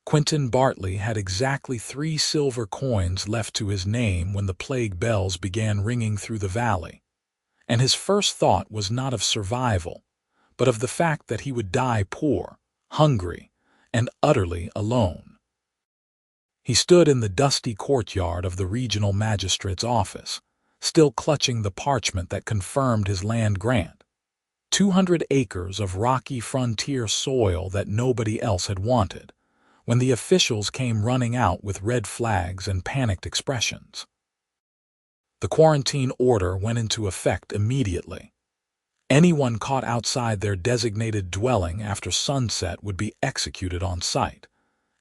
Quinton Bartley had exactly 3 silver coins left to his name when the plague bells began ringing through the valley, and his first thought was not of survival, but of the fact that he would die poor, hungry, and utterly alone. He stood in the dusty courtyard of the regional magistrate's office, still clutching the parchment that confirmed his land grant. 200 acres of rocky frontier soil that nobody else had wanted, when the officials came running out with red flags and panicked expressions. The quarantine order went into effect immediately. Anyone caught outside their designated dwelling after sunset would be executed on sight.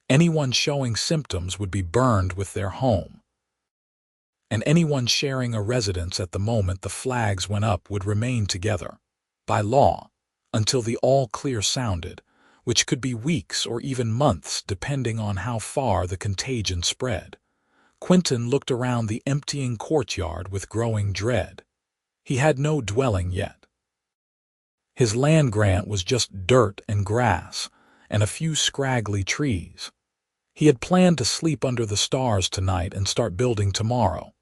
Anyone showing symptoms would be burned with their home. And anyone sharing a residence at the moment the flags went up would remain together, by law, until the all-clear sounded, which could be weeks or even months depending on how far the contagion spread. Quinton looked around the emptying courtyard with growing dread. He had no dwelling yet. His land grant was just dirt and grass, and a few scraggly trees. He had planned to sleep under the stars tonight and start building tomorrow.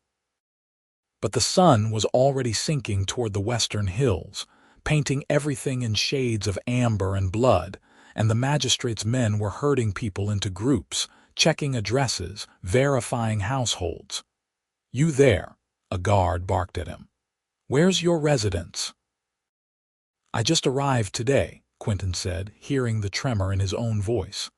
But the sun was already sinking toward the western hills, painting everything in shades of amber and blood, and the magistrate's men were herding people into groups, checking addresses, verifying households. "You there," a guard barked at him. "Where's your residence?" "I just arrived today," Quinton said, hearing the tremor in his own voice.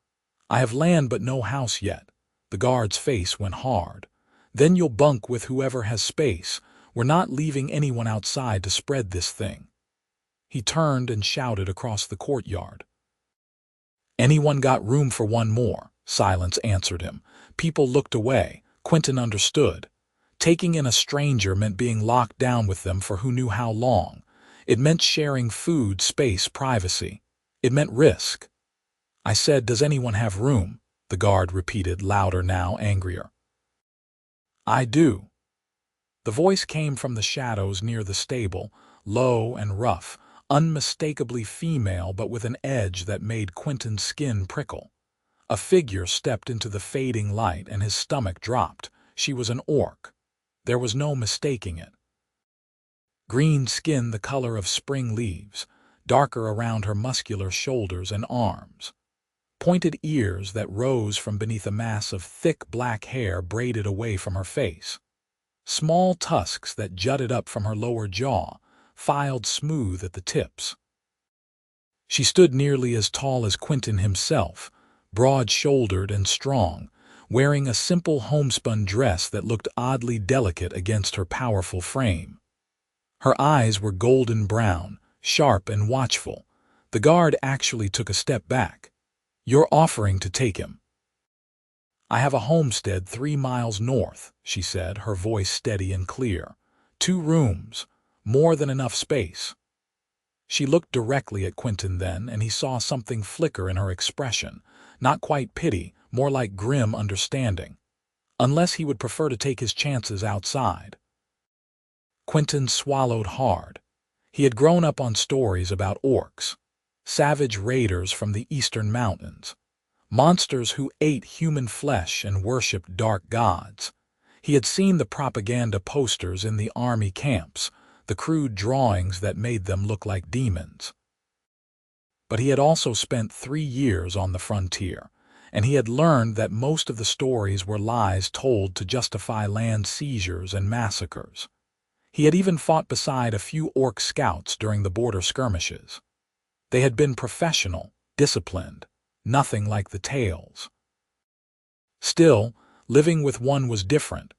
"I have land but no house yet." The guard's face went hard. "Then you'll bunk with whoever has space. We're not leaving anyone outside to spread this thing." He turned and shouted across the courtyard. "Anyone got room for one more?" Silence answered him. People looked away. Quinton understood. Taking in a stranger meant being locked down with them for who knew how long. It meant sharing food, space, privacy. It meant risk. "I said, does anyone have room?" the guard repeated, louder now, angrier. "I do." The voice came from the shadows near the stable, low and rough, unmistakably female but with an edge that made Quinton's skin prickle. A figure stepped into the fading light and his stomach dropped. She was an orc. There was no mistaking it. Green skin the color of spring leaves, darker around her muscular shoulders and arms. Pointed ears that rose from beneath a mass of thick black hair braided away from her face. Small tusks that jutted up from her lower jaw, filed smooth at the tips. She stood nearly as tall as Quinton himself, broad-shouldered and strong, wearing a simple homespun dress that looked oddly delicate against her powerful frame. Her eyes were golden brown, sharp and watchful. The guard actually took a step back. "You're offering to take him." "I have a homestead 3 miles north," she said, her voice steady and clear. 2 rooms, more than enough space." She looked directly at Quinton then, and he saw something flicker in her expression, not quite pity, more like grim understanding. Unless he would prefer to take his chances outside. Quinton swallowed hard. He had grown up on stories about orcs, savage raiders from the eastern mountains, monsters who ate human flesh and worshipped dark gods. He had seen the propaganda posters in the army camps, the crude drawings that made them look like demons. But he had also spent 3 years on the frontier, and he had learned that most of the stories were lies told to justify land seizures and massacres. He had even fought beside a few orc scouts during the border skirmishes. They had been professional, disciplined, nothing like the tales. Still, living with one was different.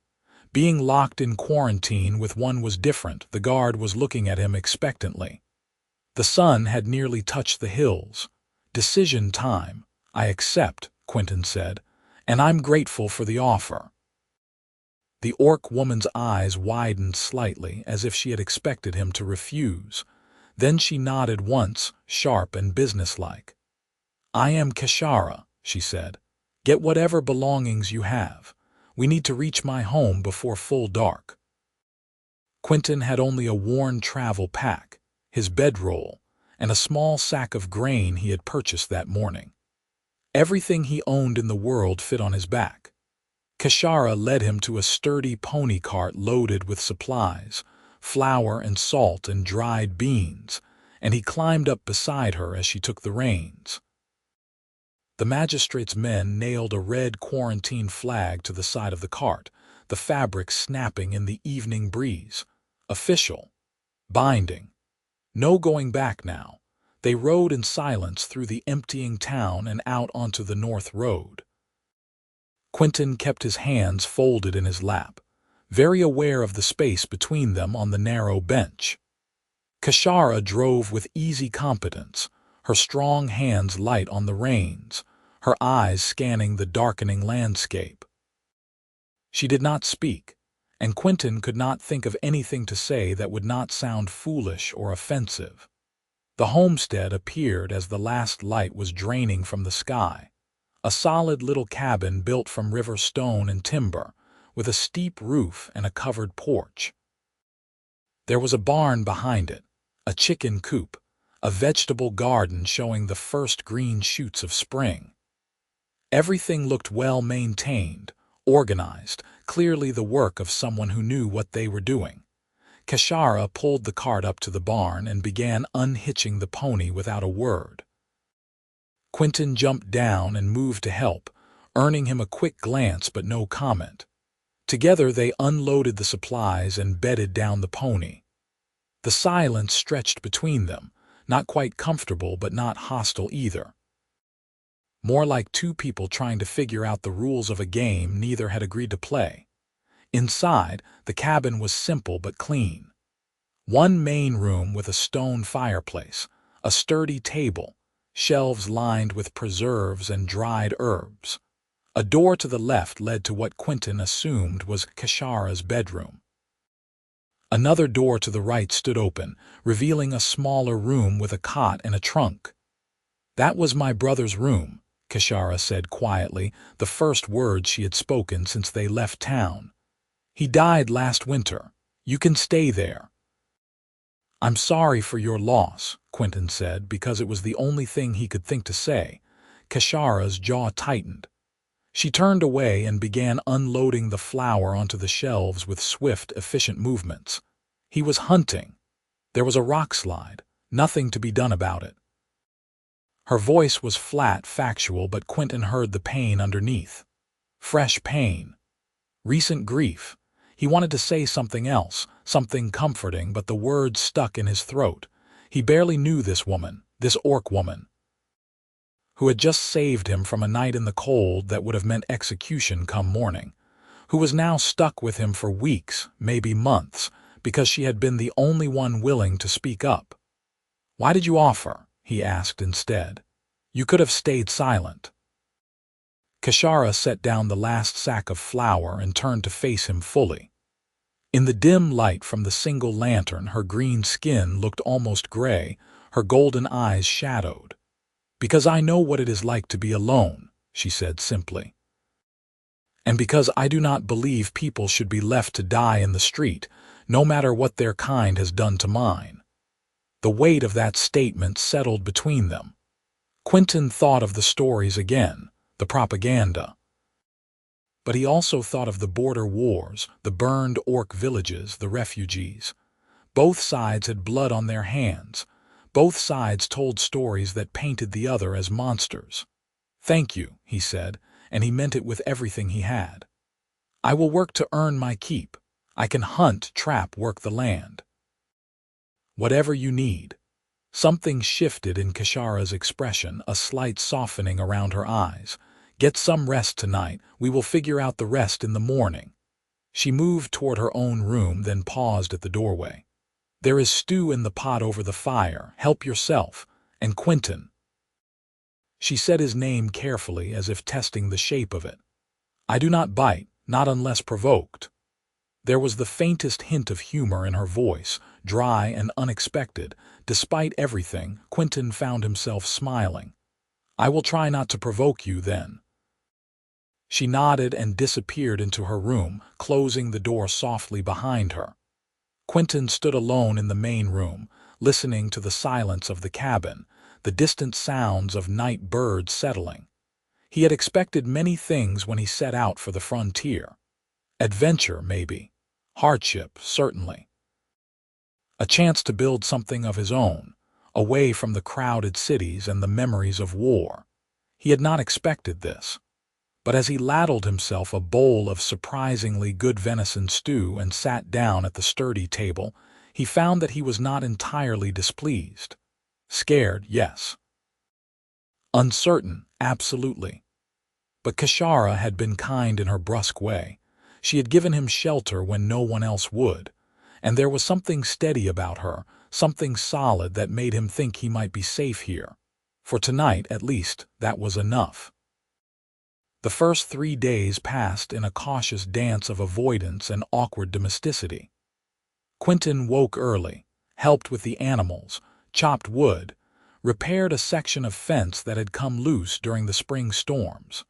Being locked in quarantine with one was different. The guard was looking at him expectantly. The sun had nearly touched the hills. "Decision time. I accept," Quinton said, "and I'm grateful for the offer." The orc woman's eyes widened slightly, as if she had expected him to refuse. Then she nodded once, sharp and businesslike. "I am Keshara," she said. "Get whatever belongings you have. We need to reach my home before full dark." Quinton had only a worn travel pack, his bedroll, and a small sack of grain he had purchased that morning. Everything he owned in the world fit on his back. Keshara led him to a sturdy pony cart loaded with supplies, flour and salt and dried beans, and he climbed up beside her as she took the reins. The magistrate's men nailed a red quarantine flag to the side of the cart, the fabric snapping in the evening breeze. Official. Binding. No going back now. They rode in silence through the emptying town and out onto the North Road. Quinton kept his hands folded in his lap, very aware of the space between them on the narrow bench. Keshara drove with easy competence, her strong hands light on the reins, her eyes scanning the darkening landscape. She did not speak, and Quinton could not think of anything to say that would not sound foolish or offensive. The homestead appeared as the last light was draining from the sky, a solid little cabin built from river stone and timber, with a steep roof and a covered porch. There was a barn behind it, a chicken coop, a vegetable garden showing the first green shoots of spring. Everything looked well maintained, organized, clearly the work of someone who knew what they were doing. Keshara pulled the cart up to the barn and began unhitching the pony without a word. Quinton jumped down and moved to help, earning him a quick glance but no comment. Together they unloaded the supplies and bedded down the pony. The silence stretched between them, not quite comfortable but not hostile either. More like two people trying to figure out the rules of a game neither had agreed to play. Inside, the cabin was simple but clean. One main room with a stone fireplace, a sturdy table, shelves lined with preserves and dried herbs. A door to the left led to what Quinton assumed was Keshara's bedroom. Another door to the right stood open, revealing a smaller room with a cot and a trunk. "That was my brother's room," Keshara said quietly, the first words she had spoken since they left town. "He died last winter. You can stay there." "I'm sorry for your loss," Quinton said, because it was the only thing he could think to say. Keshara's jaw tightened. She turned away and began unloading the flour onto the shelves with swift, efficient movements. He was hunting. There was a rock slide, nothing to be done about it. Her voice was flat, factual, but Quinton heard the pain underneath. Fresh pain. Recent grief. He wanted to say something else, something comforting, but the words stuck in his throat. He barely knew this woman, this orc woman, who had just saved him from a night in the cold that would have meant execution come morning, who was now stuck with him for weeks, maybe months, because she had been the only one willing to speak up. "Why did you offer?" he asked instead. "You could have stayed silent." Keshara set down the last sack of flour and turned to face him fully. In the dim light from the single lantern, her green skin looked almost gray, her golden eyes shadowed. "Because I know what it is like to be alone," she said simply. "And because I do not believe people should be left to die in the street, no matter what their kind has done to mine." The weight of that statement settled between them. Quinton thought of the stories again, the propaganda. But he also thought of the border wars, the burned orc villages, the refugees. Both sides had blood on their hands. Both sides told stories that painted the other as monsters. "Thank you," he said, and he meant it with everything he had. "I will work to earn my keep. I can hunt, trap, work the land." "Whatever you need." Something shifted in Keshara's expression, a slight softening around her eyes. "Get some rest tonight. We will figure out the rest in the morning." She moved toward her own room, then paused at the doorway. "There is stew in the pot over the fire. Help yourself. And Quinton." She said his name carefully, as if testing the shape of it. "I do not bite, not unless provoked." There was the faintest hint of humor in her voice, dry and unexpected. Despite everything, Quinton found himself smiling. "I will try not to provoke you, then." She nodded and disappeared into her room, closing the door softly behind her. Quinton stood alone in the main room, listening to the silence of the cabin, the distant sounds of night birds settling. He had expected many things when he set out for the frontier. Adventure, maybe. Hardship, certainly. A chance to build something of his own, away from the crowded cities and the memories of war. He had not expected this. But as he ladled himself a bowl of surprisingly good venison stew and sat down at the sturdy table, he found that he was not entirely displeased. Scared, yes. Uncertain, absolutely. But Keshara had been kind in her brusque way. She had given him shelter when no one else would, and there was something steady about her, something solid that made him think he might be safe here. For tonight, at least, that was enough. The first 3 days passed in a cautious dance of avoidance and awkward domesticity. Quinton woke early, helped with the animals, chopped wood, repaired a section of fence that had come loose during the spring storms.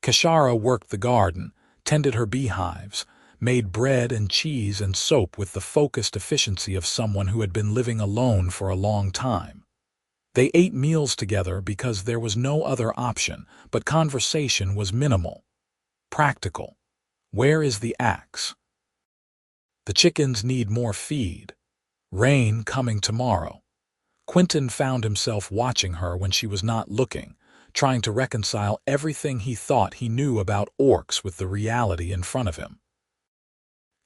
Keshara worked the garden, tended her beehives, made bread and cheese and soap with the focused efficiency of someone who had been living alone for a long time. They ate meals together because there was no other option, but conversation was minimal. Practical. Where is the axe? The chickens need more feed. Rain coming tomorrow. Quinton found himself watching her when she was not looking, trying to reconcile everything he thought he knew about orcs with the reality in front of him.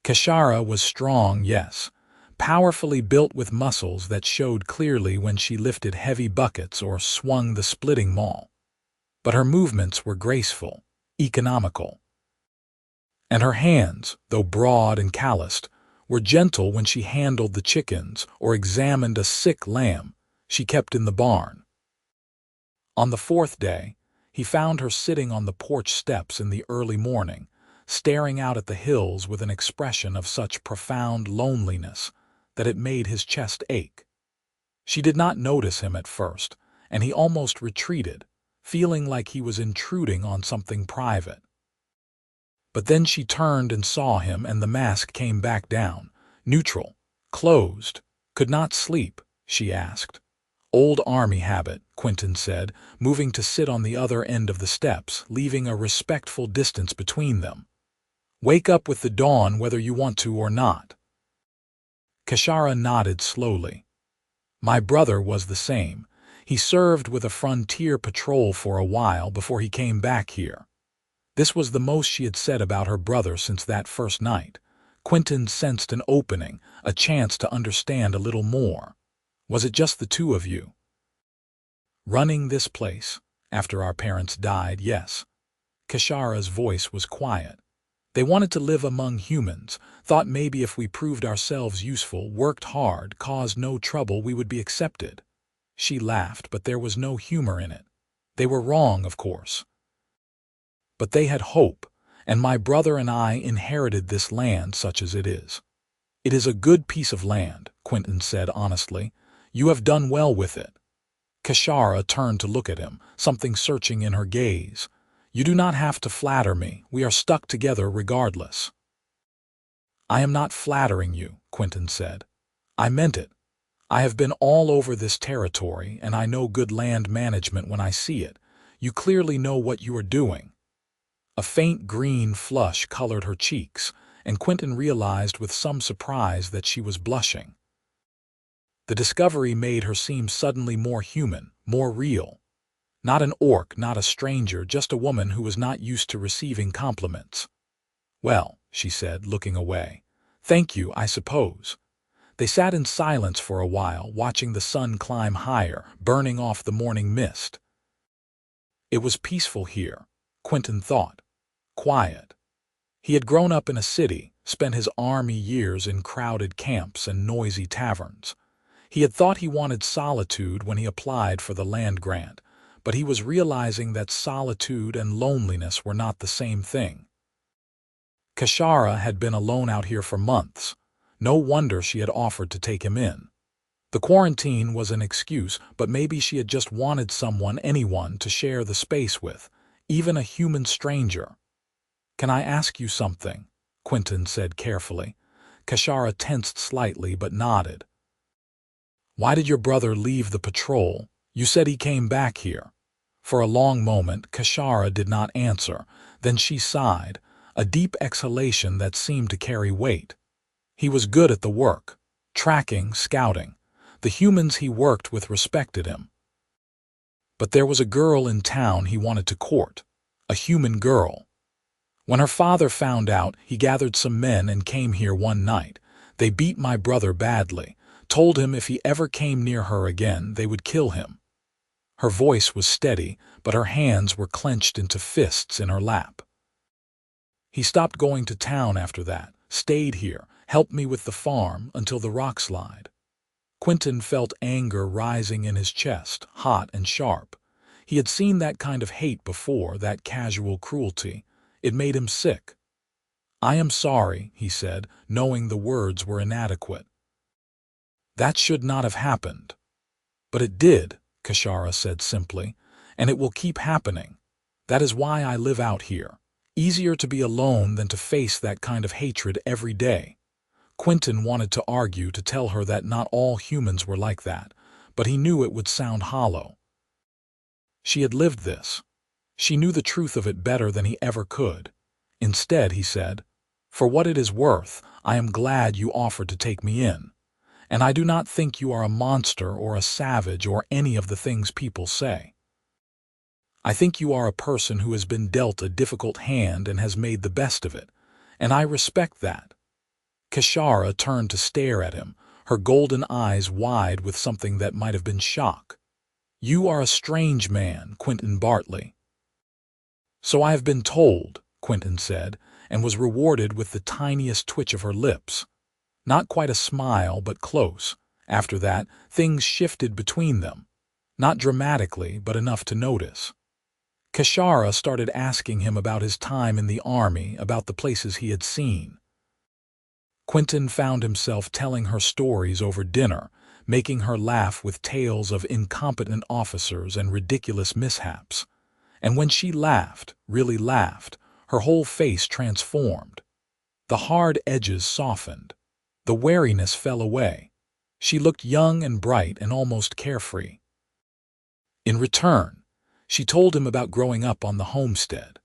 Keshara was strong, yes, powerfully built with muscles that showed clearly when she lifted heavy buckets or swung the splitting maul. But her movements were graceful, economical. And her hands, though broad and calloused, were gentle when she handled the chickens or examined a sick lamb she kept in the barn. On the 4th day, he found her sitting on the porch steps in the early morning, staring out at the hills with an expression of such profound loneliness that it made his chest ache. She did not notice him at first, and he almost retreated, feeling like he was intruding on something private. But then she turned and saw him, and the mask came back down, neutral, closed. Could not sleep, she asked. Old army habit, Quinton said, moving to sit on the other end of the steps, leaving a respectful distance between them. Wake up with the dawn whether you want to or not. Keshara nodded slowly. My brother was the same. He served with a frontier patrol for a while before he came back here. This was the most she had said about her brother since that first night. Quinton sensed an opening, a chance to understand a little more. Was it just the two of you? Running this place, after our parents died, yes. Keshara's voice was quiet. They wanted to live among humans, thought maybe if we proved ourselves useful, worked hard, caused no trouble, we would be accepted. She laughed, but there was no humor in it. They were wrong, of course. But they had hope, and my brother and I inherited this land such as it is. It is a good piece of land, Quinton said honestly. You have done well with it. Keshara turned to look at him, something searching in her gaze. You do not have to flatter me. We are stuck together regardless. I am not flattering you, Quinton said. I meant it. I have been all over this territory, and I know good land management when I see it. You clearly know what you are doing. A faint green flush colored her cheeks, and Quinton realized with some surprise that she was blushing. The discovery made her seem suddenly more human, more real. Not an orc, not a stranger, just a woman who was not used to receiving compliments. Well, she said, looking away. Thank you, I suppose. They sat in silence for a while, watching the sun climb higher, burning off the morning mist. It was peaceful here, Quinton thought. Quiet. He had grown up in a city, spent his army years in crowded camps and noisy taverns. He had thought he wanted solitude when he applied for the land grant, but he was realizing that solitude and loneliness were not the same thing. Keshara had been alone out here for months. No wonder she had offered to take him in. The quarantine was an excuse, but maybe she had just wanted someone, anyone, to share the space with, even a human stranger. Can I ask you something? Quinton said carefully. Keshara tensed slightly but nodded. Why did your brother leave the patrol? You said he came back here. For a long moment, Keshara did not answer. Then she sighed, a deep exhalation that seemed to carry weight. He was good at the work, tracking, scouting. The humans he worked with respected him. But there was a girl in town he wanted to court, a human girl. When her father found out, he gathered some men and came here one night. They beat my brother badly, told him if he ever came near her again, they would kill him. Her voice was steady, but her hands were clenched into fists in her lap. He stopped going to town after that, stayed here, helped me with the farm until the rock slide. Quinton felt anger rising in his chest, hot and sharp. He had seen that kind of hate before, that casual cruelty. It made him sick. "I am sorry," he said, knowing the words were inadequate. "That should not have happened." "But it did," Keshara said simply, "and it will keep happening. That is why I live out here. Easier to be alone than to face that kind of hatred every day." Quinton wanted to argue, to tell her that not all humans were like that, but he knew it would sound hollow. She had lived this. She knew the truth of it better than he ever could. Instead, he said, "For what it is worth, I am glad you offered to take me in. And I do not think you are a monster or a savage or any of the things people say. I think you are a person who has been dealt a difficult hand and has made the best of it, and I respect that." Keshara turned to stare at him, her golden eyes wide with something that might have been shock. "You are a strange man, Quinton Bartley." "So I have been told," Quinton said, and was rewarded with the tiniest twitch of her lips. Not quite a smile, but close. After that, things shifted between them. Not dramatically, but enough to notice. Keshara started asking him about his time in the army, about the places he had seen. Quinton found himself telling her stories over dinner, making her laugh with tales of incompetent officers and ridiculous mishaps. And when she laughed, really laughed, her whole face transformed. The hard edges softened. The wariness fell away. She looked young and bright and almost carefree. In return, she told him about growing up on the homestead,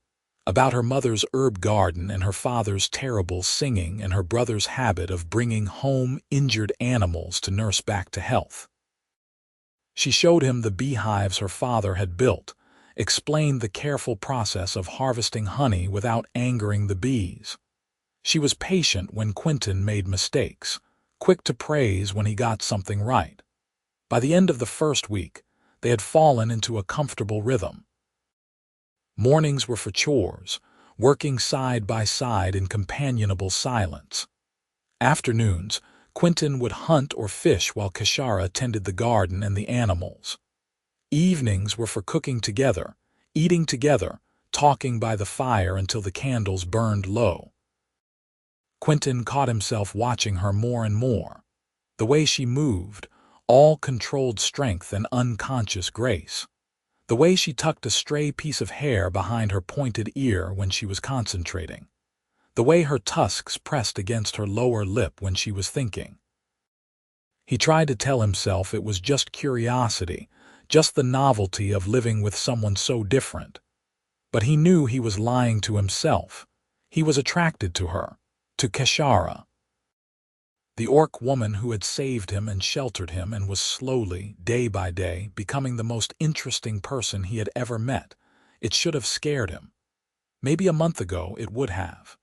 about her mother's herb garden and her father's terrible singing and her brother's habit of bringing home injured animals to nurse back to health. She showed him the beehives her father had built, explained the careful process of harvesting honey without angering the bees. She was patient when Quinton made mistakes, quick to praise when he got something right. By the end of the first week, they had fallen into a comfortable rhythm. Mornings were for chores, working side by side in companionable silence. Afternoons, Quinton would hunt or fish while Keshara tended the garden and the animals. Evenings were for cooking together, eating together, talking by the fire until the candles burned low. Quinton caught himself watching her more and more. The way she moved, all controlled strength and unconscious grace. The way she tucked a stray piece of hair behind her pointed ear when she was concentrating. The way her tusks pressed against her lower lip when she was thinking. He tried to tell himself it was just curiosity, just the novelty of living with someone so different. But he knew he was lying to himself. He was attracted to her, to Keshara. The orc woman who had saved him and sheltered him and was slowly, day by day, becoming the most interesting person he had ever met. It should have scared him. Maybe a month ago it would have.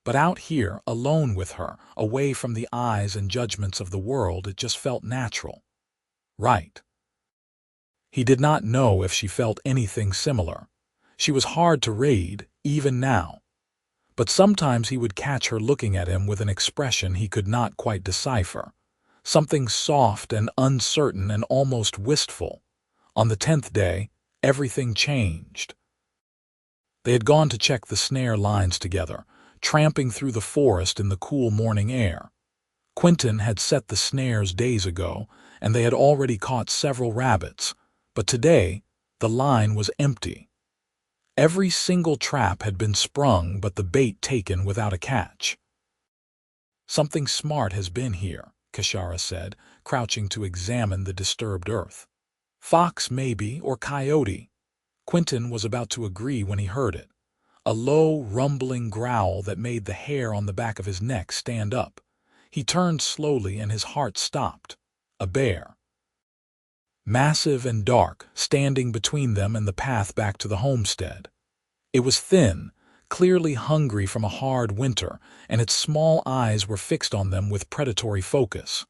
But out here, alone with her, away from the eyes and judgments of the world, it just felt natural. Right. He did not know if she felt anything similar. She was hard to read, even now. But sometimes he would catch her looking at him with an expression he could not quite decipher. Something soft and uncertain and almost wistful. On the 10th day, everything changed. They had gone to check the snare lines together, tramping through the forest in the cool morning air. Quinton had set the snares days ago, and they had already caught several rabbits, but today the line was empty. Every single trap had been sprung but the bait taken without a catch. "Something smart has been here," Keshara said, crouching to examine the disturbed earth. "Fox maybe, or coyote." Quinton was about to agree when he heard it. A low, rumbling growl that made the hair on the back of his neck stand up. He turned slowly and his heart stopped. A bear. Massive and dark, standing between them and the path back to the homestead. It was thin, clearly hungry from a hard winter, and its small eyes were fixed on them with predatory focus.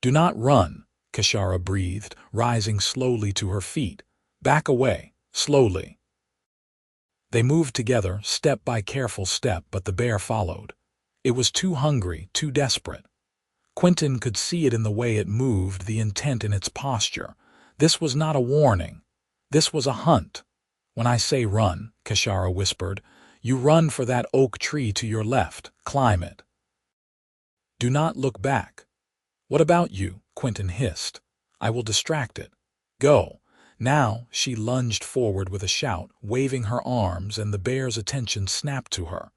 "Do not run," Keshara breathed, rising slowly to her feet. "Back away, slowly." They moved together, step by careful step, but the bear followed. It was too hungry, too desperate. Quinton could see it in the way it moved, the intent in its posture. This was not a warning. This was a hunt. "When I say run," Keshara whispered, "you run for that oak tree to your left. Climb it. Do not look back." "What about you?" Quinton hissed. "I will distract it. Go." Now she lunged forward with a shout, waving her arms, and the bear's attention snapped to her.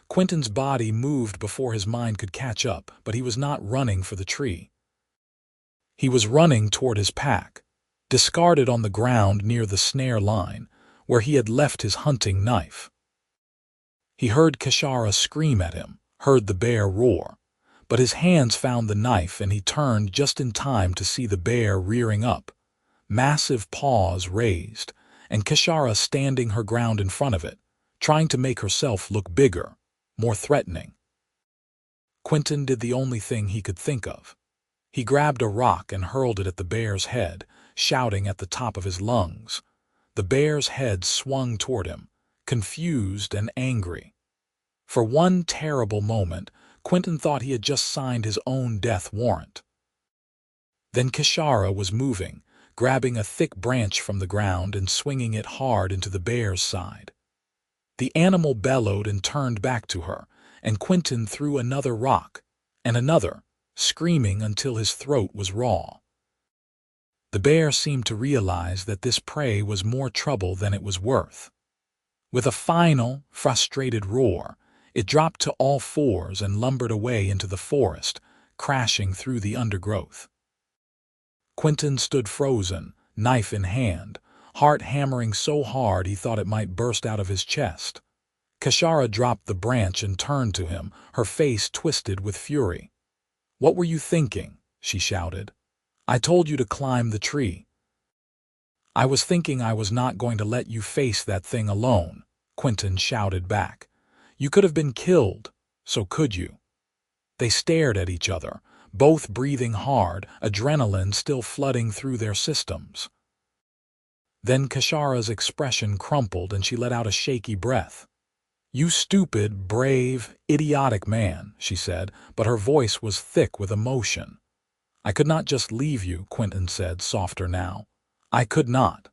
Quinton's body moved before his mind could catch up, but he was not running for the tree. He was running toward his pack, discarded on the ground near the snare line, where he had left his hunting knife. He heard Keshara scream at him, heard the bear roar, but his hands found the knife and he turned just in time to see the bear rearing up, massive paws raised, and Keshara standing her ground in front of it, trying to make herself look bigger, more threatening. Quinton did the only thing he could think of. He grabbed a rock and hurled it at the bear's head, shouting at the top of his lungs. The bear's head swung toward him, confused and angry. For one terrible moment, Quinton thought he had just signed his own death warrant. Then Keshara was moving, grabbing a thick branch from the ground and swinging it hard into the bear's side. The animal bellowed and turned back to her, and Quinton threw another rock, and another, screaming until his throat was raw. The bear seemed to realize that this prey was more trouble than it was worth. With a final, frustrated roar, it dropped to all fours and lumbered away into the forest, crashing through the undergrowth. Quinton stood frozen, knife in hand, heart hammering so hard he thought it might burst out of his chest. Keshara dropped the branch and turned to him, her face twisted with fury. "What were you thinking?" she shouted. "I told you to climb the tree." "I was thinking I was not going to let you face that thing alone," Quinton shouted back. "You could have been killed, so could you?" They stared at each other, both breathing hard, adrenaline still flooding through their systems. Then Keshara's expression crumpled and she let out a shaky breath. "You stupid, brave, idiotic man," she said, but her voice was thick with emotion. "I could not just leave you," Quinton said, softer now. "I could not."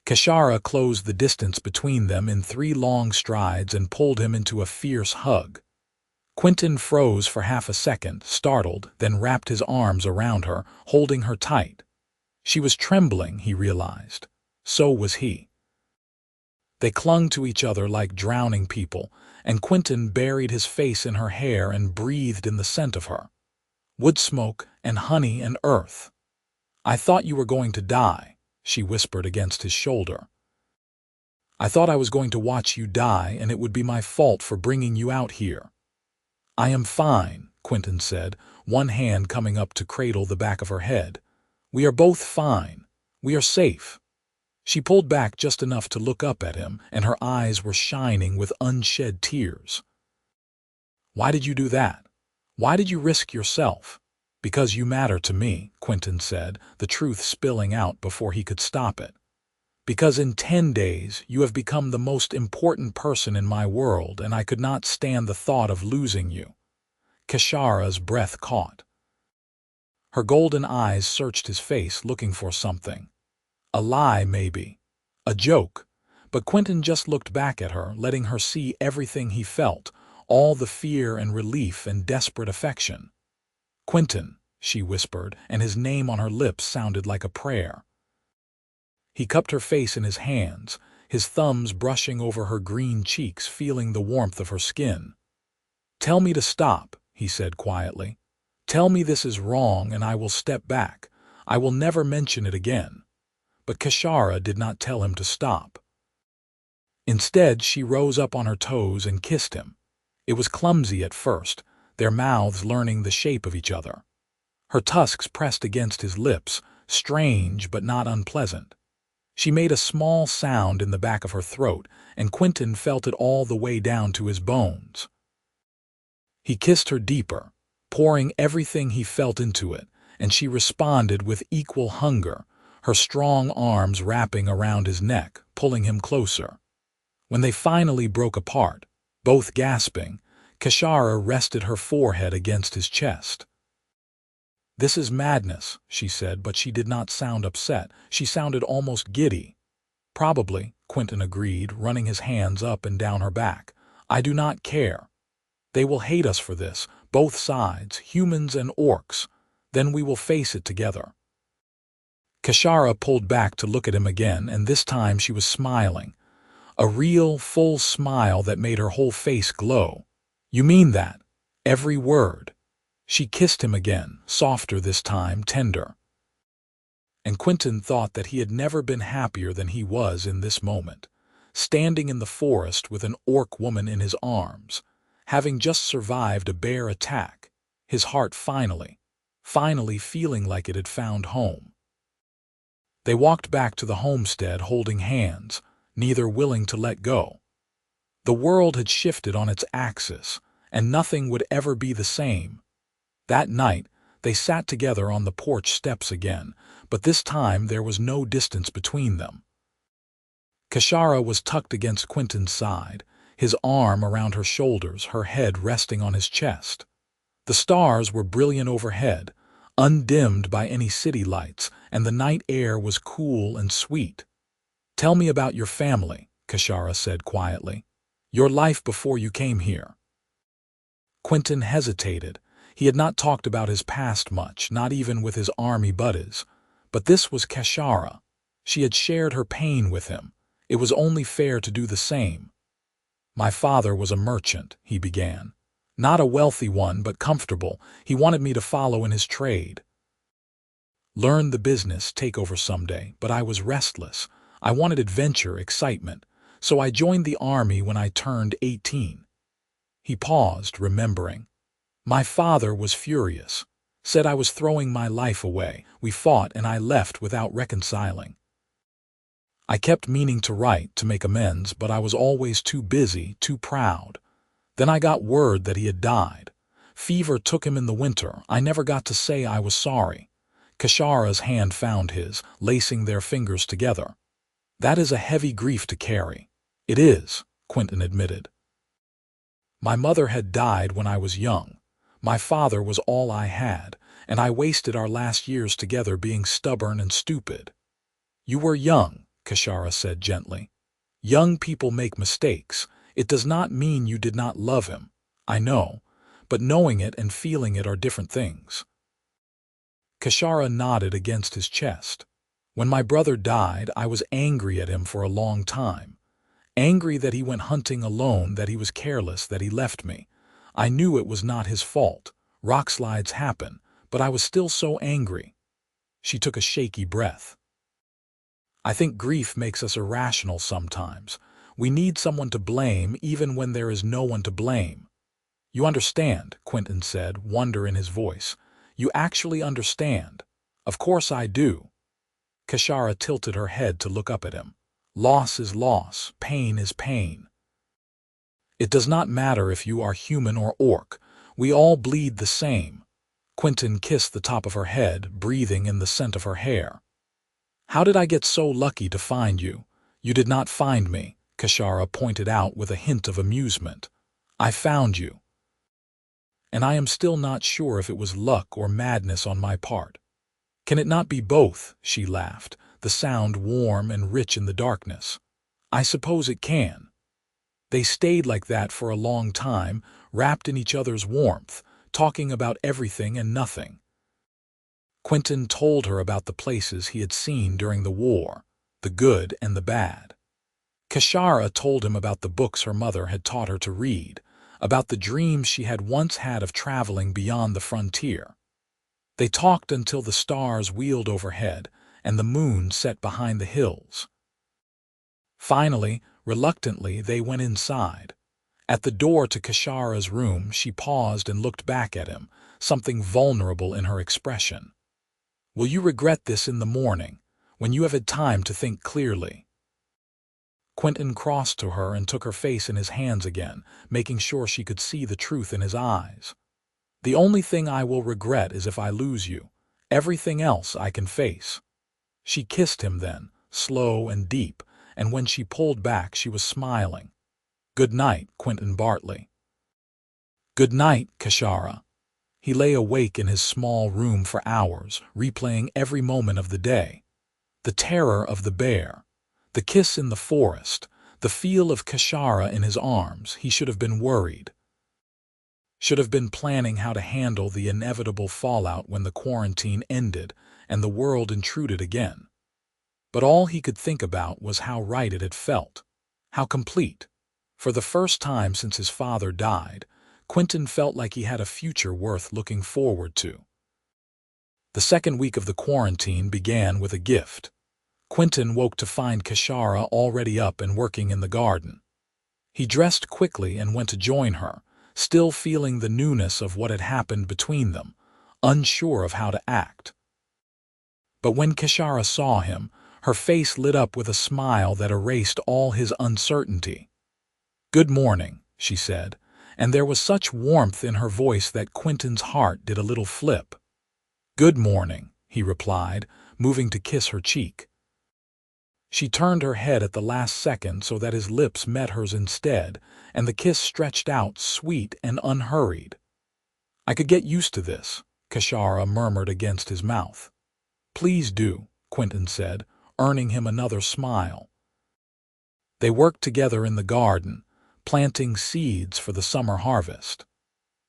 Keshara closed the distance between them in 3 long strides and pulled him into a fierce hug. Quinton froze for half a second, startled, then wrapped his arms around her, holding her tight. She was trembling, he realized. So was he. They clung to each other like drowning people, and Quinton buried his face in her hair and breathed in the scent of her. Wood smoke and honey and earth. "I thought you were going to die," she whispered against his shoulder. "I thought I was going to watch you die, and it would be my fault for bringing you out here." "I am fine," Quinton said, one hand coming up to cradle the back of her head. "We are both fine. We are safe." She pulled back just enough to look up at him, and her eyes were shining with unshed tears. "Why did you do that? Why did you risk yourself?" "Because you matter to me," Quinton said, the truth spilling out before he could stop it. "Because in 10 days you have become the most important person in my world, and I could not stand the thought of losing you." Keshara's breath caught. Her golden eyes searched his face, looking for something. A lie, maybe. A joke. But Quinton just looked back at her, letting her see everything he felt, all the fear and relief and desperate affection. "Quinton," she whispered, and his name on her lips sounded like a prayer. He cupped her face in his hands, his thumbs brushing over her green cheeks, feeling the warmth of her skin. "Tell me to stop," he said quietly. "Tell me this is wrong and I will step back. I will never mention it again. but Keshara did not tell him to stop. Instead, she rose up on her toes and kissed him. It was clumsy at first, their mouths learning the shape of each other. Her tusks pressed against his lips, strange but not unpleasant. She made a small sound in the back of her throat, and Quinton felt it all the way down to his bones. He kissed her deeper, pouring everything he felt into it, and she responded with equal hunger, her strong arms wrapping around his neck, pulling him closer. When they finally broke apart, both gasping, Keshara rested her forehead against his chest. "This is madness," she said, but she did not sound upset. She sounded almost giddy. "Probably," Quinton agreed, running his hands up and down her back. "I do not care. They will hate us for this, both sides, humans and orcs. Then we will face it together." Keshara pulled back to look at him again, and this time she was smiling. A real, full smile that made her whole face glow. "You mean that? Every word?" She kissed him again, softer this time, tender. And Quinton thought that he had never been happier than he was in this moment, standing in the forest with an orc woman in his arms, having just survived a bear attack, his heart finally feeling like it had found home. They walked back to the homestead holding hands, neither willing to let go. The world had shifted on its axis, and nothing would ever be the same. That night, they sat together on the porch steps again, but this time there was no distance between them. Keshara was tucked against Quinton's side, his arm around her shoulders, her head resting on his chest. The stars were brilliant overhead, undimmed by any city lights, and the night air was cool and sweet. "Tell me about your family," Keshara said quietly. "Your life before you came here." Quinton hesitated. He had not talked about his past much, not even with his army buddies. But this was Keshara. She had shared her pain with him. It was only fair to do the same. "My father was a merchant," he began. "Not a wealthy one, but comfortable. He wanted me to follow in his trade. Learn the business, take over someday, but I was restless. I wanted adventure, excitement. So I joined the army when I turned 18. He paused, remembering. "My father was furious, said I was throwing my life away. We fought and I left without reconciling. I kept meaning to write, to make amends, but I was always too busy, too proud. Then I got word that he had died. Fever took him in the winter. I never got to say I was sorry." Keshara's hand found his, lacing their fingers together. "That is a heavy grief to carry." "It is," Quinton admitted. "My mother had died when I was young. My father was all I had, and I wasted our last years together being stubborn and stupid." "You were young," Keshara said gently. "Young people make mistakes. It does not mean you did not love him. I know, but knowing it and feeling it are different things." Keshara nodded against his chest. "When my brother died, I was angry at him for a long time. Angry that he went hunting alone, that he was careless, that he left me. I knew it was not his fault. Rockslides happen, but I was still so angry." She took a shaky breath. "I think grief makes us irrational sometimes. We need someone to blame even when there is no one to blame." "You understand," Quinton said, wonder in his voice. "You actually understand." "Of course I do." Keshara tilted her head to look up at him. "Loss is loss, pain is pain. It does not matter if you are human or orc. We all bleed the same." Quinton kissed the top of her head, breathing in the scent of her hair. "How did I get so lucky to find you?" "You did not find me," Keshara pointed out with a hint of amusement. "I found you. And I am still not sure if it was luck or madness on my part." "Can it not be both?" she laughed, the sound warm and rich in the darkness. "I suppose it can." They stayed like that for a long time, wrapped in each other's warmth, talking about everything and nothing. Quinton told her about the places he had seen during the war, the good and the bad. Keshara told him about the books her mother had taught her to read, about the dreams she had once had of traveling beyond the frontier. They talked until the stars wheeled overhead, and the moon set behind the hills. Finally, reluctantly, they went inside. At the door to Keshara's room, she paused and looked back at him, something vulnerable in her expression. "Will you regret this in the morning, when you have had time to think clearly?" Quinton crossed to her and took her face in his hands again, making sure she could see the truth in his eyes. "The only thing I will regret is if I lose you. Everything else I can face." She kissed him then, slow and deep, and when she pulled back she was smiling. "Good night, Quinton Bartley." "Good night, Keshara." He lay awake in his small room for hours, replaying every moment of the day. The terror of the bear, the kiss in the forest, the feel of Keshara in his arms. He should have been worried. Should have been planning how to handle the inevitable fallout when the quarantine ended and the world intruded again. But all he could think about was how right it had felt, how complete. For the first time since his father died, Quinton felt like he had a future worth looking forward to. The second week of the quarantine began with a gift. Quinton woke to find Keshara already up and working in the garden. He dressed quickly and went to join her, still feeling the newness of what had happened between them, unsure of how to act. But when Keshara saw him, her face lit up with a smile that erased all his uncertainty. "Good morning," she said, and there was such warmth in her voice that Quinton's heart did a little flip. "Good morning," he replied, moving to kiss her cheek. She turned her head at the last second so that his lips met hers instead, and the kiss stretched out sweet and unhurried. "I could get used to this," Keshara murmured against his mouth. "Please do," Quinton said, earning him another smile. They worked together in the garden, planting seeds for the summer harvest.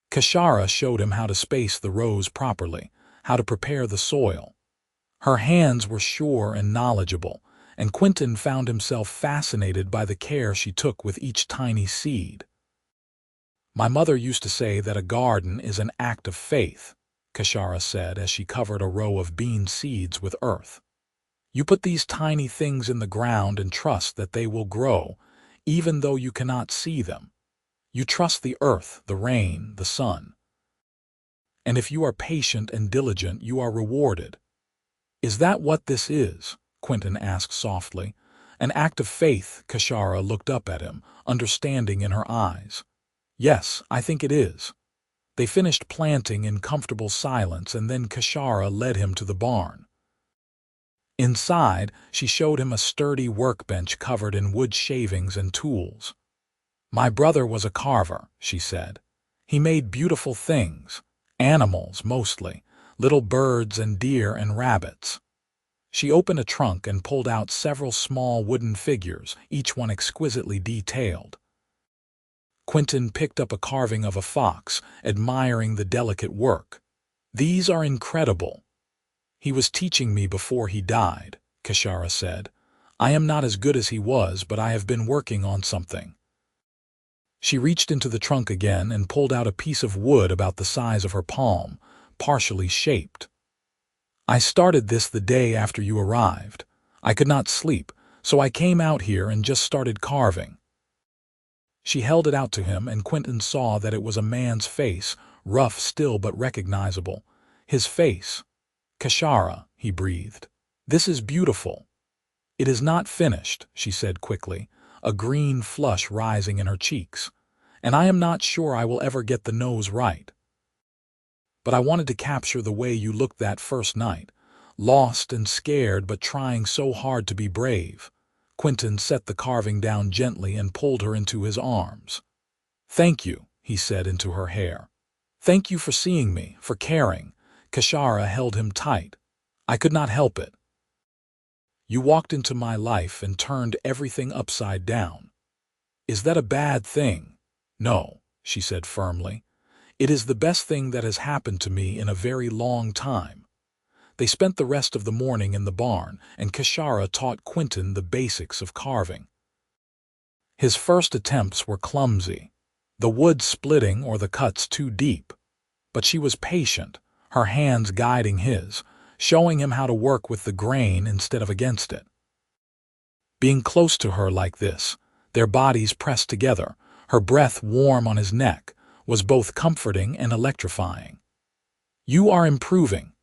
Keshara showed him how to space the rows properly, how to prepare the soil. Her hands were sure and knowledgeable, and Quinton found himself fascinated by the care she took with each tiny seed. "My mother used to say that a garden is an act of faith," Keshara said as she covered a row of bean seeds with earth. "You put these tiny things in the ground and trust that they will grow, even though you cannot see them. You trust the earth, the rain, the sun. And if you are patient and diligent, you are rewarded." "Is that what this is?" Quinton asked softly. "An act of faith?" Keshara looked up at him, understanding in her eyes. "Yes, I think it is." They finished planting in comfortable silence, and then Keshara led him to the barn. Inside, she showed him a sturdy workbench covered in wood shavings and tools. "My brother was a carver," she said. "He made beautiful things, animals mostly, little birds and deer and rabbits." She opened a trunk and pulled out several small wooden figures, each one exquisitely detailed. Quinton picked up a carving of a fox, admiring the delicate work. "These are incredible." "He was teaching me before he died," Keshara said. "I am not as good as he was, but I have been working on something." She reached into the trunk again and pulled out a piece of wood about the size of her palm, partially shaped. "I started this the day after you arrived. I could not sleep, so I came out here and just started carving." She held it out to him, and Quinton saw that it was a man's face, rough still but recognizable. His face. "Keshara," he breathed. "This is beautiful." "It is not finished," she said quickly, a green flush rising in her cheeks. "And I am not sure I will ever get the nose right. But I wanted to capture the way you looked that first night, lost and scared but trying so hard to be brave." Quinton set the carving down gently and pulled her into his arms. "Thank you," he said into her hair. "Thank you for seeing me, for caring." Keshara held him tight. "I could not help it. You walked into my life and turned everything upside down." "Is that a bad thing?" "No," she said firmly. "It is the best thing that has happened to me in a very long time." They spent the rest of the morning in the barn, and Keshara taught Quinton the basics of carving. His first attempts were clumsy, the wood splitting or the cuts too deep. But she was patient, her hands guiding his, showing him how to work with the grain instead of against it. Being close to her like this, their bodies pressed together, her breath warm on his neck, was both comforting and electrifying. "You are improving,"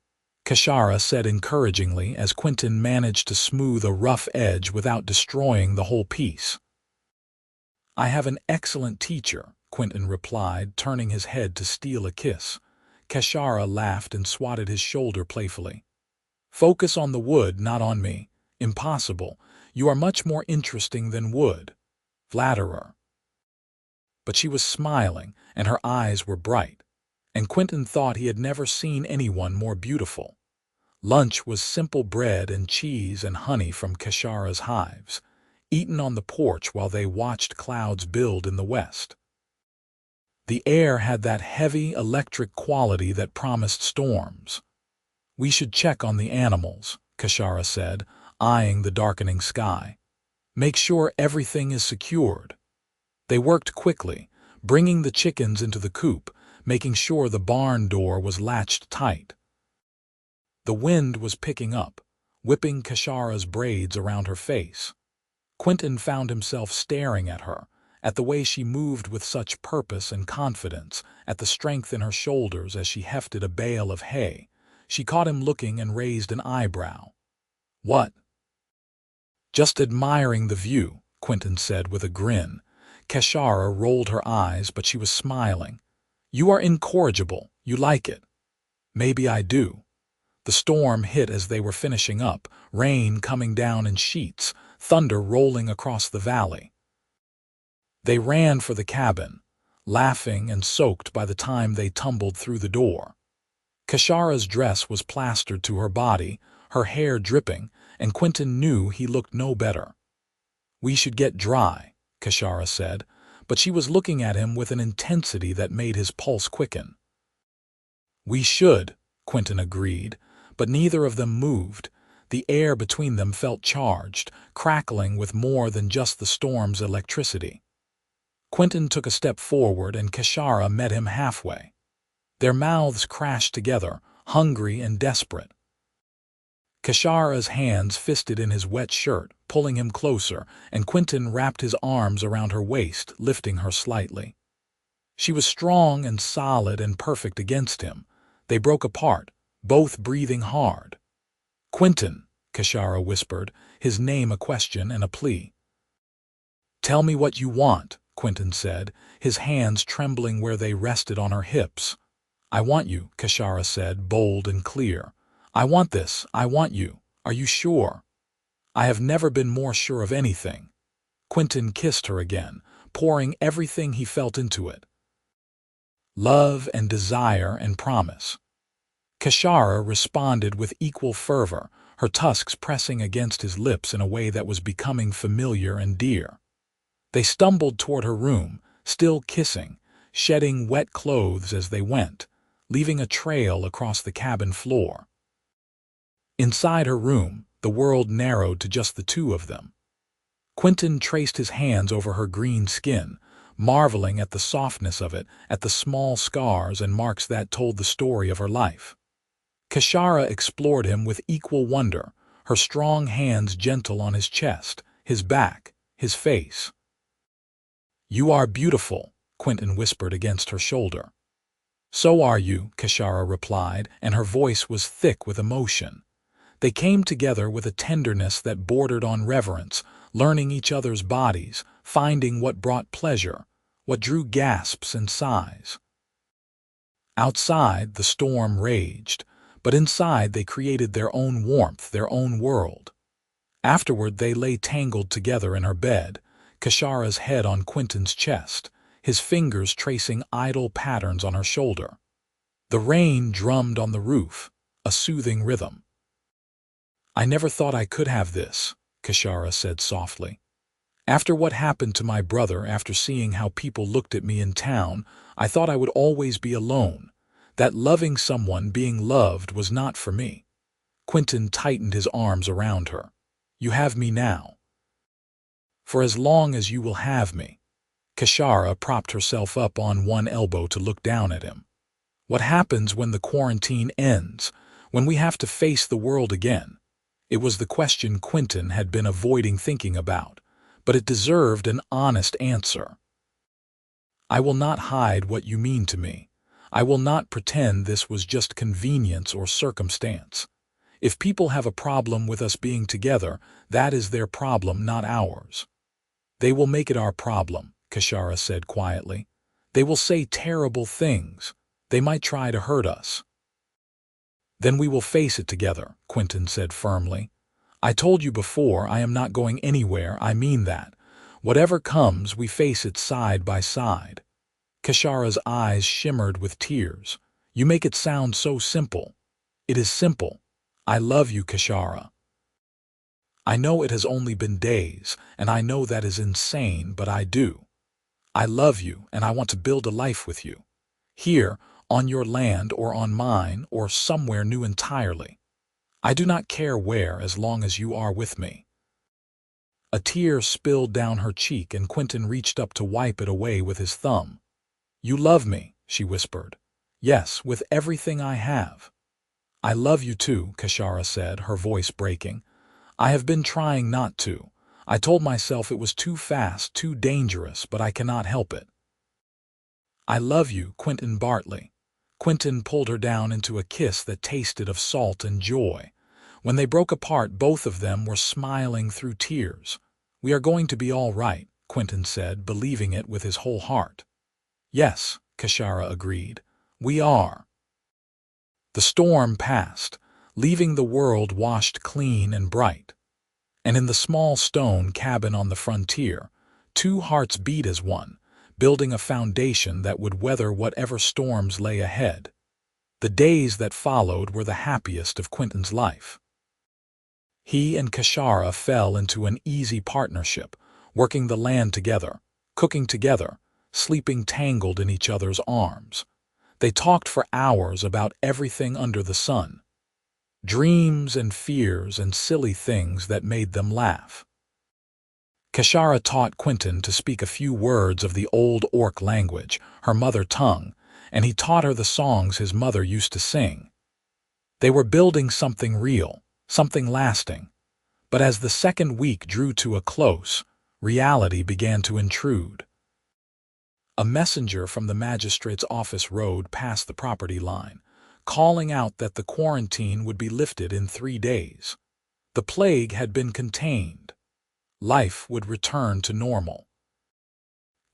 Keshara said encouragingly as Quinton managed to smooth a rough edge without destroying the whole piece. "I have an excellent teacher," Quinton replied, turning his head to steal a kiss. Keshara laughed and swatted his shoulder playfully. "Focus on the wood, not on me. Impossible. You are much more interesting than wood. Flatterer." But she was smiling, and her eyes were bright, and Quinton thought he had never seen anyone more beautiful. Lunch was simple bread and cheese and honey from Keshara's hives, eaten on the porch while they watched clouds build in the west. The air had that heavy electric quality that promised storms. "We should check on the animals," Keshara said, eyeing the darkening sky. "Make sure everything is secured." They worked quickly, bringing the chickens into the coop, making sure the barn door was latched tight. The wind was picking up, whipping Keshara's braids around her face. Quinton found himself staring at her, at the way she moved with such purpose and confidence, at the strength in her shoulders as she hefted a bale of hay. She caught him looking and raised an eyebrow. "What?" "Just admiring the view," Quinton said with a grin. Keshara rolled her eyes, but she was smiling. "You are incorrigible. You like it." "Maybe I do." The storm hit as they were finishing up, rain coming down in sheets, thunder rolling across the valley. They ran for the cabin, laughing and soaked by the time they tumbled through the door. Keshara's dress was plastered to her body, her hair dripping, and Quinton knew he looked no better. "We should get dry," Keshara said, but she was looking at him with an intensity that made his pulse quicken. "We should," Quinton agreed, but neither of them moved. The air between them felt charged, crackling with more than just the storm's electricity. Quinton took a step forward and Keshara met him halfway. Their mouths crashed together, hungry and desperate. Keshara's hands fisted in his wet shirt, pulling him closer, and Quinton wrapped his arms around her waist, lifting her slightly. She was strong and solid and perfect against him. They broke apart, both breathing hard. "Quinton," Keshara whispered, his name a question and a plea. "Tell me what you want," Quinton said, his hands trembling where they rested on her hips. "I want you," Keshara said, bold and clear. "I want this. I want you. Are you sure?" "I have never been more sure of anything." Quinton kissed her again, pouring everything he felt into it. Love and desire and promise. Keshara responded with equal fervor, her tusks pressing against his lips in a way that was becoming familiar and dear. They stumbled toward her room, still kissing, shedding wet clothes as they went, leaving a trail across the cabin floor. Inside her room, the world narrowed to just the two of them. Quinton traced his hands over her green skin, marveling at the softness of it, at the small scars and marks that told the story of her life. Keshara explored him with equal wonder, her strong hands gentle on his chest, his back, his face. "You are beautiful," Quinton whispered against her shoulder. "So are you," Keshara replied, and her voice was thick with emotion. They came together with a tenderness that bordered on reverence, learning each other's bodies, finding what brought pleasure, what drew gasps and sighs. Outside, the storm raged, but inside they created their own warmth, their own world. Afterward, they lay tangled together in her bed, Keshara's head on Quinton's chest, his fingers tracing idle patterns on her shoulder. The rain drummed on the roof, a soothing rhythm. "I never thought I could have this," Keshara said softly. "After what happened to my brother, after seeing how people looked at me in town, I thought I would always be alone, that loving someone, being loved, was not for me." Quinton tightened his arms around her. "You have me now. For as long as you will have me." Keshara propped herself up on one elbow to look down at him. "What happens when the quarantine ends? When we have to face the world again? It was the question Quinton had been avoiding thinking about, but it deserved an honest answer. I will not hide what you mean to me. I will not pretend this was just convenience or circumstance. If people have a problem with us being together, that is their problem, not ours. They will make it our problem, Keshara said quietly. They will say terrible things. They might try to hurt us. Then we will face it together, Quinton said firmly. I told you before I am not going anywhere, I mean that. Whatever comes, we face it side by side. Keshara's eyes shimmered with tears. You make it sound so simple. It is simple. I love you, Keshara. I know it has only been days, and I know that is insane, but I do. I love you, and I want to build a life with you. Here, on your land or on mine, or somewhere new entirely. I do not care where as long as you are with me. A tear spilled down her cheek and Quinton reached up to wipe it away with his thumb. You love me, she whispered. Yes, with everything I have. I love you too, Keshara said, her voice breaking. I have been trying not to. I told myself it was too fast, too dangerous, but I cannot help it. I love you, Quinton Bartley. Quinton pulled her down into a kiss that tasted of salt and joy. When they broke apart, both of them were smiling through tears. We are going to be all right, Quinton said, believing it with his whole heart. Yes, Keshara agreed. We are. The storm passed, leaving the world washed clean and bright. And in the small stone cabin on the frontier, two hearts beat as one, building a foundation that would weather whatever storms lay ahead. The days that followed were the happiest of Quinton's life. He and Keshara fell into an easy partnership, working the land together, cooking together, sleeping tangled in each other's arms. They talked for hours about everything under the sun. Dreams and fears and silly things that made them laugh. Keshara taught Quinton to speak a few words of the old Orc language, her mother tongue, and he taught her the songs his mother used to sing. They were building something real, something lasting. But as the second week drew to a close, reality began to intrude. A messenger from the magistrate's office rode past the property line, calling out that the quarantine would be lifted in 3 days. The plague had been contained. Life would return to normal.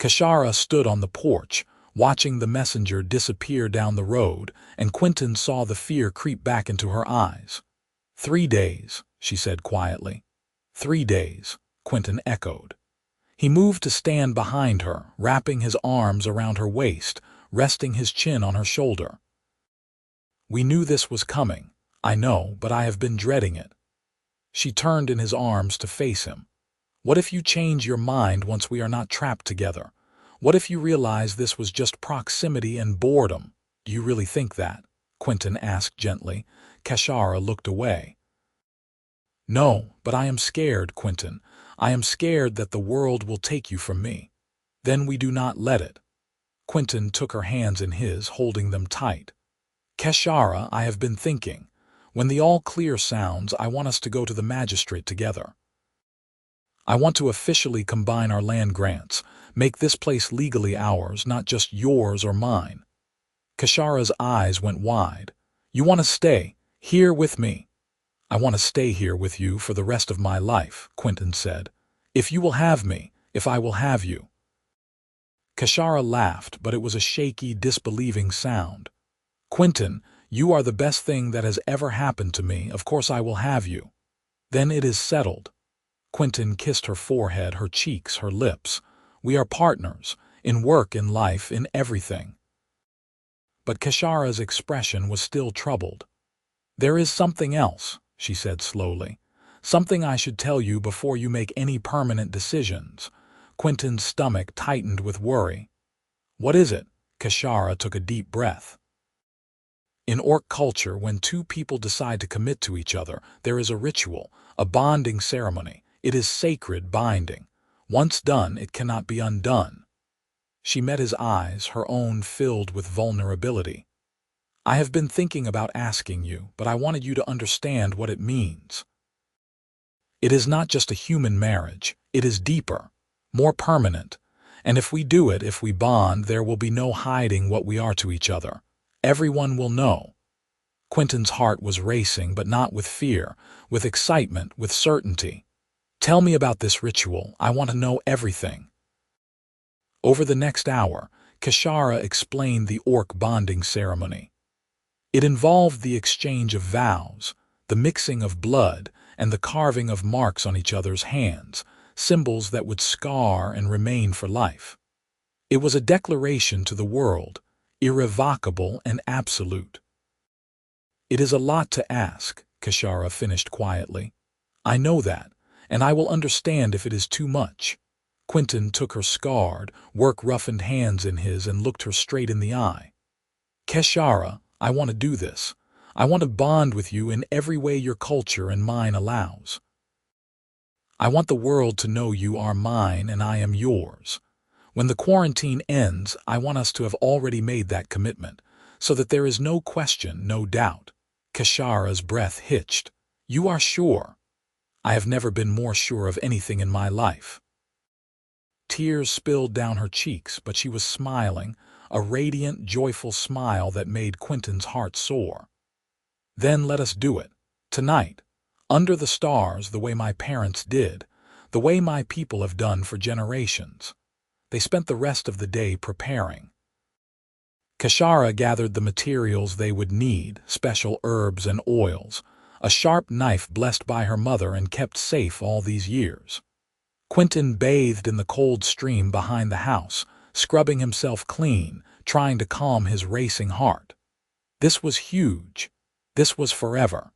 Keshara stood on the porch, watching the messenger disappear down the road, and Quinton saw the fear creep back into her eyes. 3 days, she said quietly. 3 days, Quinton echoed. He moved to stand behind her, wrapping his arms around her waist, resting his chin on her shoulder. We knew this was coming. I know, but I have been dreading it. She turned in his arms to face him. What if you change your mind once we are not trapped together? What if you realize this was just proximity and boredom? Do you really think that? Quinton asked gently. Keshara looked away. No, but I am scared, Quinton. I am scared that the world will take you from me. Then we do not let it. Quinton took her hands in his, holding them tight. Keshara, I have been thinking. When the all-clear sounds, I want us to go to the magistrate together. I want to officially combine our land grants, make this place legally ours, not just yours or mine. Keshara's eyes went wide. You want to stay here with me? I want to stay here with you for the rest of my life, Quinton said. If you will have me, if I will have you. Keshara laughed, but it was a shaky, disbelieving sound. Quinton, you are the best thing that has ever happened to me. Of course I will have you. Then it is settled. Quinton kissed her forehead, her cheeks, her lips. We are partners, in work, in life, in everything. But Keshara's expression was still troubled. There is something else, she said slowly. Something I should tell you before you make any permanent decisions. Quinton's stomach tightened with worry. What is it? Keshara took a deep breath. In Orc culture, when two people decide to commit to each other, there is a ritual, a bonding ceremony. It is sacred binding. Once done, it cannot be undone. She met his eyes, her own filled with vulnerability. I have been thinking about asking you, but I wanted you to understand what it means. It is not just a human marriage. It is deeper, more permanent. And if we do it, if we bond, there will be no hiding what we are to each other. Everyone will know. Quinton's heart was racing, but not with fear, with excitement, with certainty. Tell me about this ritual. I want to know everything. Over the next hour, Keshara explained the orc bonding ceremony. It involved the exchange of vows, the mixing of blood, and the carving of marks on each other's hands, symbols that would scar and remain for life. It was a declaration to the world, irrevocable and absolute. It is a lot to ask, Keshara finished quietly. I know that, and I will understand if it is too much. Quinton took her scarred, work-roughened hands in his and looked her straight in the eye. Keshara, I want to do this. I want to bond with you in every way your culture and mine allows. I want the world to know you are mine and I am yours. When the quarantine ends, I want us to have already made that commitment, so that there is no question, no doubt. Keshara's breath hitched. You are sure? I have never been more sure of anything in my life. Tears spilled down her cheeks, but she was smiling, a radiant, joyful smile that made Quinton's heart soar. Then let us do it. Tonight. Under the stars, the way my parents did, the way my people have done for generations. They spent the rest of the day preparing. Keshara gathered the materials they would need, special herbs and oils, a sharp knife blessed by her mother and kept safe all these years. Quinton bathed in the cold stream behind the house, scrubbing himself clean, trying to calm his racing heart. This was huge. This was forever.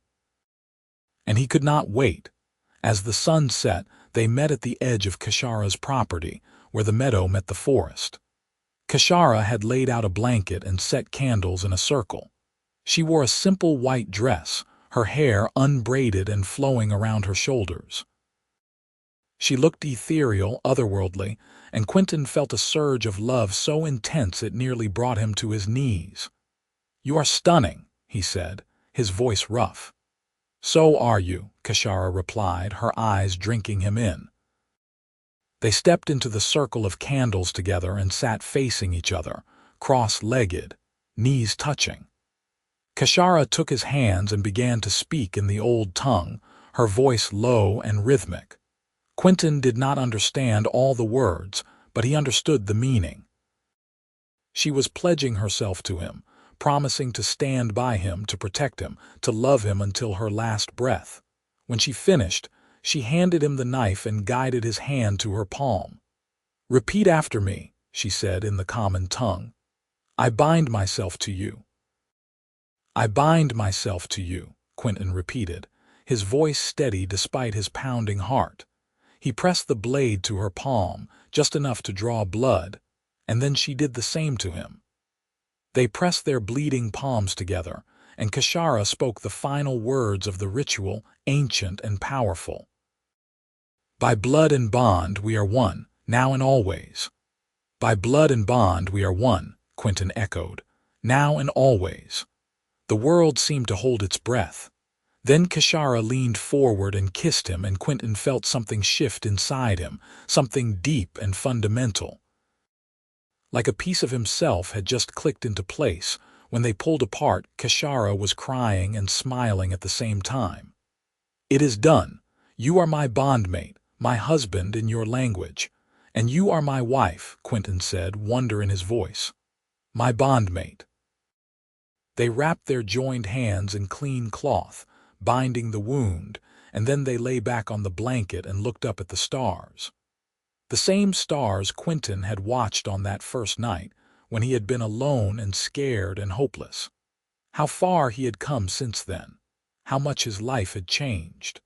And he could not wait. As the sun set, they met at the edge of Keshara's property, where the meadow met the forest. Keshara had laid out a blanket and set candles in a circle. She wore a simple white dress, her hair unbraided and flowing around her shoulders. She looked ethereal, otherworldly, and Quinton felt a surge of love so intense it nearly brought him to his knees. "You are stunning," he said, his voice rough. "So are you," Keshara replied, her eyes drinking him in. They stepped into the circle of candles together and sat facing each other, cross-legged, knees touching. Keshara took his hands and began to speak in the old tongue, her voice low and rhythmic. Quinton did not understand all the words, but he understood the meaning. She was pledging herself to him, promising to stand by him, to protect him, to love him until her last breath. When she finished, she handed him the knife and guided his hand to her palm. "Repeat after me," she said in the common tongue. "I bind myself to you." "I bind myself to you," Quinton repeated, his voice steady despite his pounding heart. He pressed the blade to her palm, just enough to draw blood, and then she did the same to him. They pressed their bleeding palms together, and Keshara spoke the final words of the ritual, ancient and powerful. "By blood and bond we are one, now and always." "By blood and bond we are one," Quinton echoed, "now and always." The world seemed to hold its breath. Then Keshara leaned forward and kissed him, and Quinton felt something shift inside him, something deep and fundamental. Like a piece of himself had just clicked into place. When they pulled apart, Keshara was crying and smiling at the same time. "It is done. You are my bondmate, my husband in your language. And you are my wife," Quinton said, wonder in his voice. "My bondmate." They wrapped their joined hands in clean cloth, binding the wound, and then they lay back on the blanket and looked up at the stars. The same stars Quinton had watched on that first night, when he had been alone and scared and hopeless. How far he had come since then. How much his life had changed.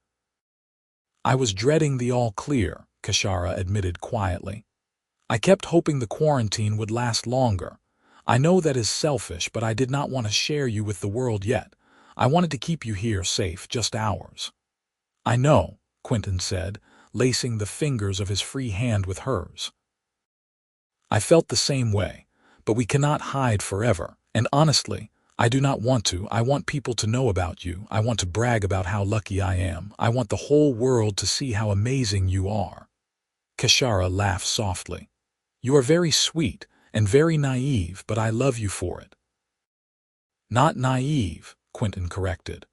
"I was dreading the all-clear," Keshara admitted quietly. "I kept hoping the quarantine would last longer. I know that is selfish, but I did not want to share you with the world yet. I wanted to keep you here safe, just ours." "I know," Quinton said, lacing the fingers of his free hand with hers. "I felt the same way, but we cannot hide forever, and honestly, I do not want to. I want people to know about you. I want to brag about how lucky I am. I want the whole world to see how amazing you are." Keshara laughed softly. "You are very sweet and very naive, but I love you for it." "Not naive," Quinton corrected.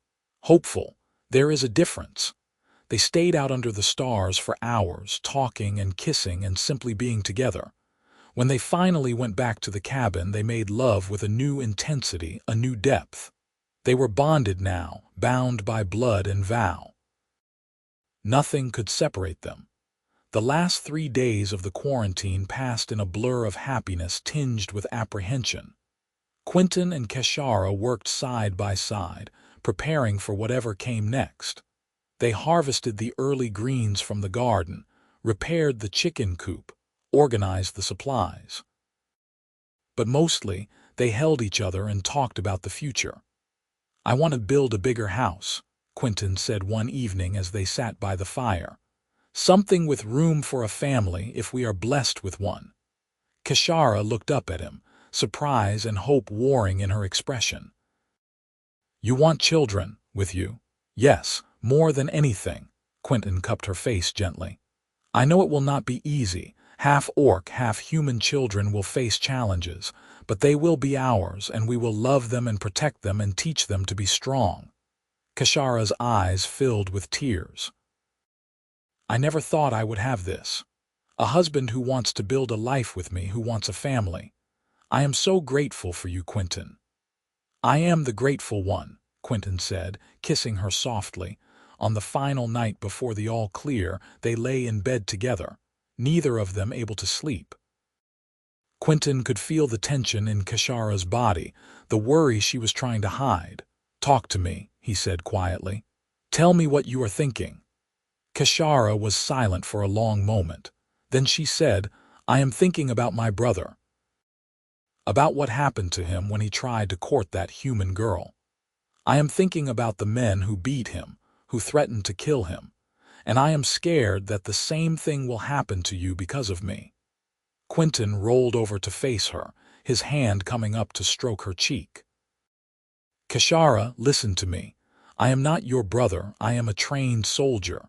"Hopeful. There is a difference." They stayed out under the stars for hours, talking and kissing and simply being together. When they finally went back to the cabin, they made love with a new intensity, a new depth. They were bonded now, bound by blood and vow. Nothing could separate them. The last 3 days of the quarantine passed in a blur of happiness tinged with apprehension. Quinton and Keshara worked side by side, preparing for whatever came next. They harvested the early greens from the garden, repaired the chicken coop, organized the supplies. But mostly, they held each other and talked about the future. "I want to build a bigger house," Quinton said one evening as they sat by the fire. "Something with room for a family if we are blessed with one." Keshara looked up at him, surprise and hope warring in her expression. "You want children, with you?" "Yes, more than anything." Quinton cupped her face gently. "I know it will not be easy. Half orc, half human children will face challenges, but they will be ours, and we will love them and protect them and teach them to be strong." Keshara's eyes filled with tears. "I never thought I would have this. A husband who wants to build a life with me, who wants a family. I am so grateful for you, Quinton." "I am the grateful one," Quinton said, kissing her softly. On the final night before the all clear, they lay in bed together, neither of them able to sleep. Quinton could feel the tension in Keshara's body, the worry she was trying to hide. "Talk to me," he said quietly. "Tell me what you are thinking." Keshara was silent for a long moment. Then she said, "I am thinking about my brother. About what happened to him when he tried to court that human girl. I am thinking about the men who beat him, who threatened to kill him, and I am scared that the same thing will happen to you because of me." Quinton rolled over to face her, his hand coming up to stroke her cheek. "Keshara, listen to me. I am not your brother. I am a trained soldier.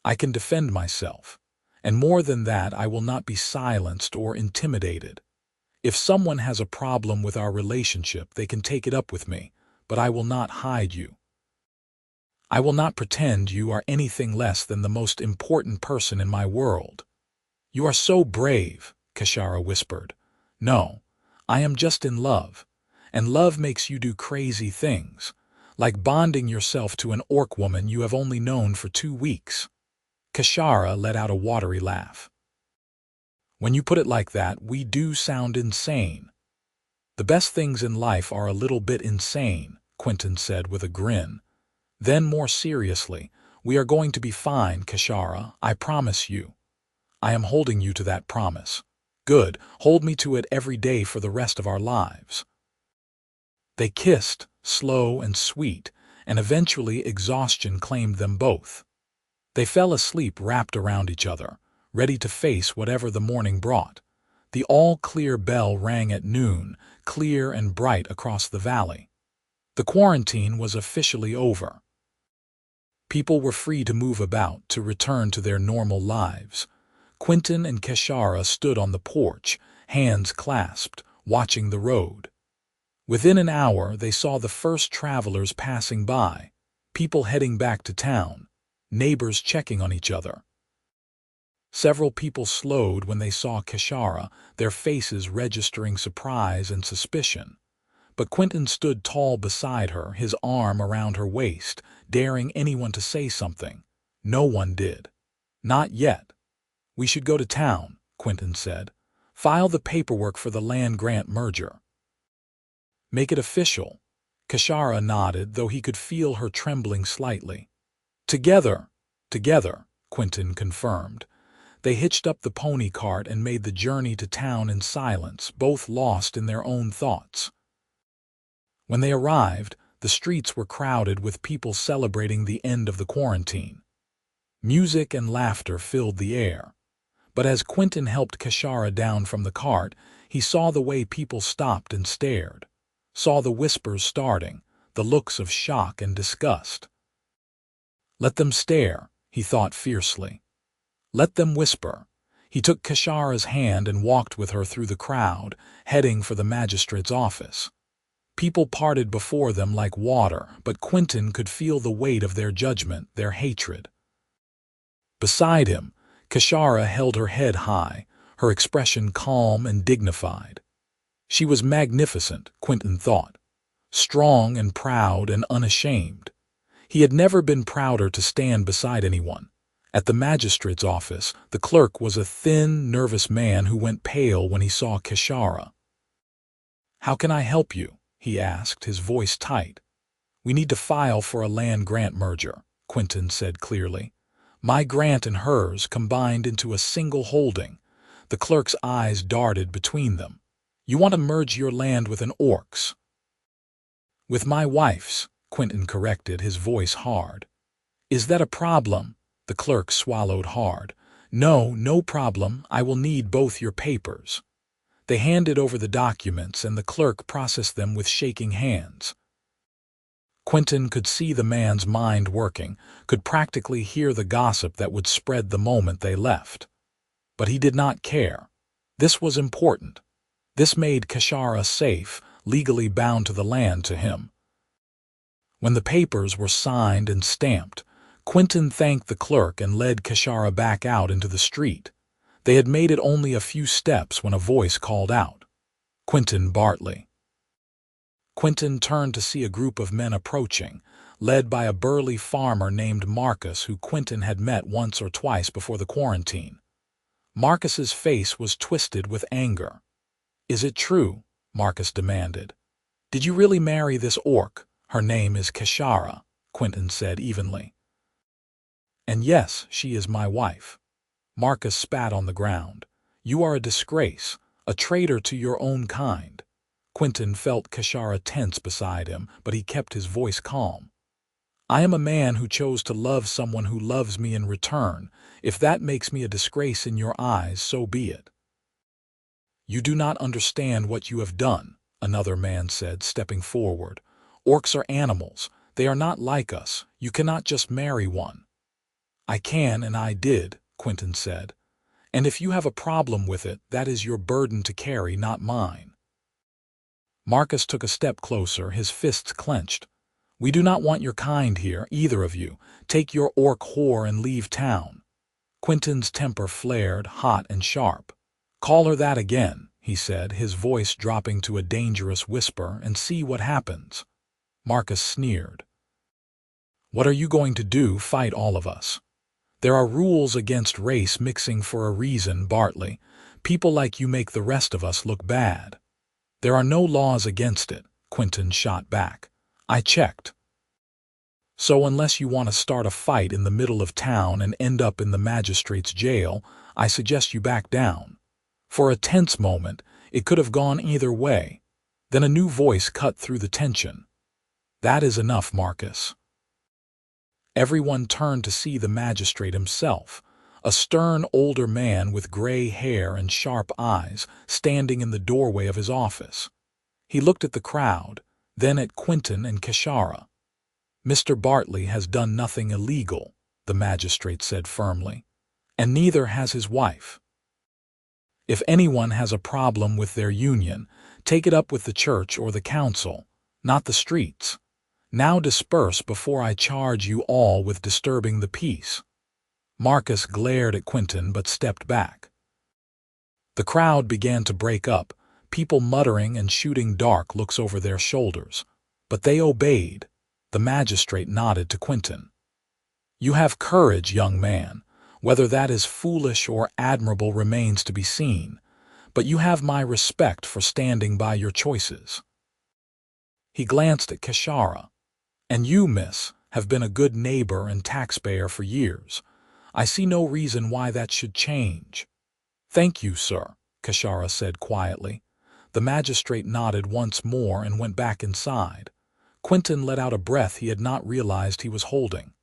I can defend myself. And more than that, I will not be silenced or intimidated. If someone has a problem with our relationship, they can take it up with me, but I will not hide you. I will not pretend you are anything less than the most important person in my world." "You are so brave," Keshara whispered. "No, I am just in love, and love makes you do crazy things, like bonding yourself to an orc woman you have only known for 2 weeks. Keshara let out a watery laugh. "When you put it like that, we do sound insane." "The best things in life are a little bit insane," Quinton said with a grin. Then more seriously, "We are going to be fine, Keshara, I promise you. I am holding you to that promise." "Good, hold me to it every day for the rest of our lives." They kissed, slow and sweet, and eventually exhaustion claimed them both. They fell asleep wrapped around each other, ready to face whatever the morning brought. The all-clear bell rang at noon, clear and bright across the valley. The quarantine was officially over. People were free to move about, to return to their normal lives. Quinton and Keshara stood on the porch, hands clasped, watching the road. Within an hour, they saw the first travelers passing by, people heading back to town, neighbors checking on each other. Several people slowed when they saw Keshara, their faces registering surprise and suspicion. But Quinton stood tall beside her, his arm around her waist, daring anyone to say something. No one did. "Not yet. We should go to town," Quinton said. "File the paperwork for the land grant merger." "Make it official." Keshara nodded, though he could feel her trembling slightly. Together, Quinton confirmed. They hitched up the pony cart and made the journey to town in silence, both lost in their own thoughts. When they arrived, the streets were crowded with people celebrating the end of the quarantine. Music and laughter filled the air. But as Quinton helped Keshara down from the cart, he saw the way people stopped and stared. saw the whispers starting, the looks of shock and disgust. Let them stare, he thought fiercely. Let them whisper. He took Keshara's hand and walked with her through the crowd, heading for the magistrate's office. People parted before them like water, but Quinton could feel the weight of their judgment, their hatred. Beside him, Keshara held her head high, her expression calm and dignified. She was magnificent, Quinton thought, strong and proud and unashamed. He had never been prouder to stand beside anyone. At the magistrate's office, the clerk was a thin, nervous man who went pale when he saw Keshara. "How can I help you?" he asked, his voice tight. "We need to file for a land grant merger," Quinton said clearly. "My grant and hers combined into a single holding." The clerk's eyes darted between them. "You want to merge your land with an orc's?" "With my wife's," Quinton corrected, his voice hard. "Is that a problem?" The clerk swallowed hard. "No, no problem. I will need both your papers." They handed over the documents, and the clerk processed them with shaking hands. Quinton could see the man's mind working, could practically hear the gossip that would spread the moment they left. But he did not care. This was important. This made Keshara safe, legally bound to the land to him. When the papers were signed and stamped, Quinton thanked the clerk and led Keshara back out into the street. They had made it only a few steps when a voice called out, "Quinton Bartley." Quinton turned to see a group of men approaching, led by a burly farmer named Marcus who Quinton had met once or twice before the quarantine. Marcus's face was twisted with anger. "Is it true?" Marcus demanded. "Did you really marry this orc? Her name is Keshara," Quinton said evenly. "And yes, she is my wife." Marcus spat on the ground. "You are a disgrace, a traitor to your own kind." Quinton felt Keshara tense beside him, but he kept his voice calm. "I am a man who chose to love someone who loves me in return. If that makes me a disgrace in your eyes, so be it." "You do not understand what you have done," another man said, stepping forward. "Orcs are animals. They are not like us. You cannot just marry one." "I can, and I did," Quinton said. "And if you have a problem with it, that is your burden to carry, not mine." Marcus took a step closer, his fists clenched. "We do not want your kind here, either of you. Take your orc whore and leave town." Quinton's temper flared, hot and sharp. "Call her that again," he said, his voice dropping to a dangerous whisper, "and see what happens." Marcus sneered. "What are you going to do, fight all of us?" "There are rules against race mixing for a reason, Bartley. People like you make the rest of us look bad." "There are no laws against it," Quinton shot back. "I checked." "So unless you want to start a fight in the middle of town and end up in the magistrate's jail, I suggest you back down." For a tense moment, it could have gone either way. Then a new voice cut through the tension. "That is enough, Marcus." Everyone turned to see the magistrate himself, a stern older man with gray hair and sharp eyes, standing in the doorway of his office. He looked at the crowd, then at Quinton and Keshara. "Mr. Bartley has done nothing illegal," the magistrate said firmly, "and neither has his wife. If anyone has a problem with their union, take it up with the church or the council, not the streets. Now disperse before I charge you all with disturbing the peace." Marcus glared at Quinton but stepped back. The crowd began to break up, people muttering and shooting dark looks over their shoulders. But they obeyed. The magistrate nodded to Quinton. "You have courage, young man. Whether that is foolish or admirable remains to be seen. But you have my respect for standing by your choices." He glanced at Keshara. "And you, miss, have been a good neighbor and taxpayer for years. I see no reason why that should change." "Thank you, sir," Keshara said quietly. The magistrate nodded once more and went back inside. Quinton let out a breath he had not realized he was holding.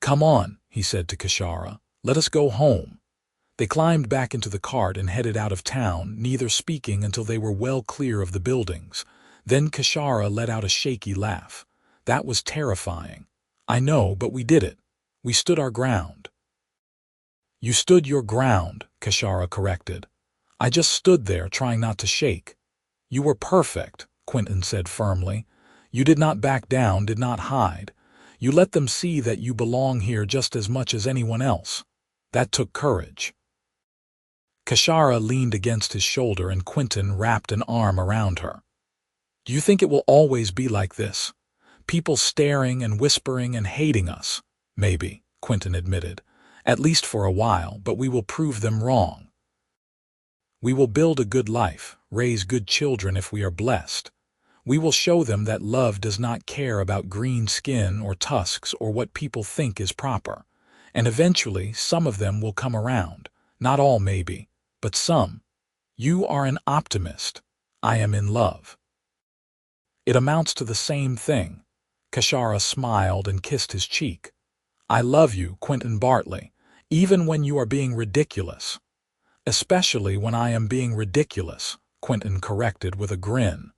"Come on," he said to Keshara. "Let us go home." They climbed back into the cart and headed out of town, neither speaking until they were well clear of the buildings. Then Keshara let out a shaky laugh. That was terrifying. I know, but we did it. We stood our ground. You stood your ground, Keshara corrected. I just stood there trying not to shake. You were perfect, Quinton said firmly. You did not back down, did not hide. You let them see that you belong here just as much as anyone else. That took courage. Keshara leaned against his shoulder and Quinton wrapped an arm around her. Do you think it will always be like this? People staring and whispering and hating us? Maybe, Quinton admitted. At least for a while, but we will prove them wrong. We will build a good life, raise good children if we are blessed. We will show them that love does not care about green skin or tusks or what people think is proper. And eventually, some of them will come around. Not all, maybe, but some. You are an optimist. I am in love. It amounts to the same thing. Keshara smiled and kissed his cheek. I love you, Quinton Bartley, even when you are being ridiculous. Especially when I am being ridiculous, Quinton corrected with a grin.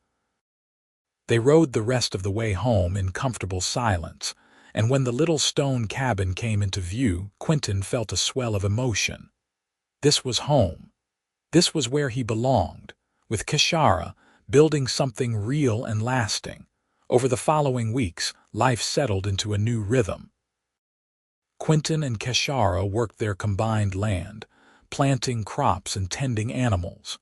They rode the rest of the way home in comfortable silence, and when the little stone cabin came into view, Quinton felt a swell of emotion. This was home. This was where he belonged, with Keshara, building something real and lasting. Over the following weeks, life settled into a new rhythm. Quinton and Keshara worked their combined land, planting crops and tending animals.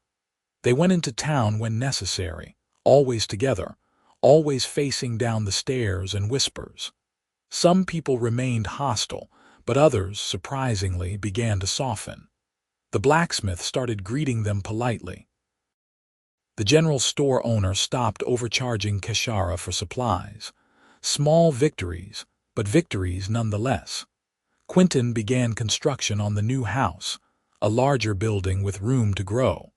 They went into town when necessary, always together, always facing down the stairs and whispers. Some people remained hostile, but others, surprisingly, began to soften. The blacksmith started greeting them politely. The general store owner stopped overcharging Keshara for supplies. Small victories, but victories nonetheless. Quinton began construction on the new house, a larger building with room to grow.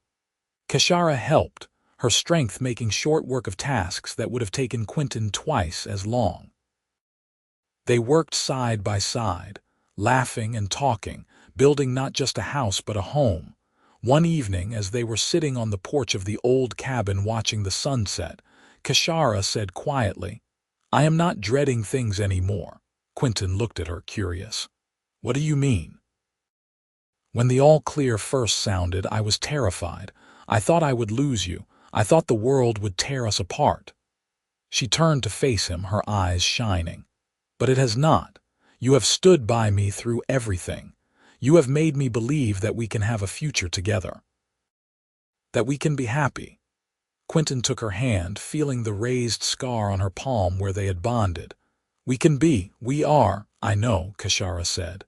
Keshara helped, her strength making short work of tasks that would have taken Quinton twice as long. They worked side by side, laughing and talking, building not just a house but a home. One evening, as they were sitting on the porch of the old cabin watching the sunset, Keshara said quietly, I am not dreading things anymore. Quinton looked at her, curious. What do you mean? When the all-clear first sounded, I was terrified. I thought I would lose you. I thought the world would tear us apart. She turned to face him, her eyes shining. But it has not. You have stood by me through everything. You have made me believe that we can have a future together. That we can be happy. Quinton took her hand, feeling the raised scar on her palm where they had bonded. We are, I know, Keshara said.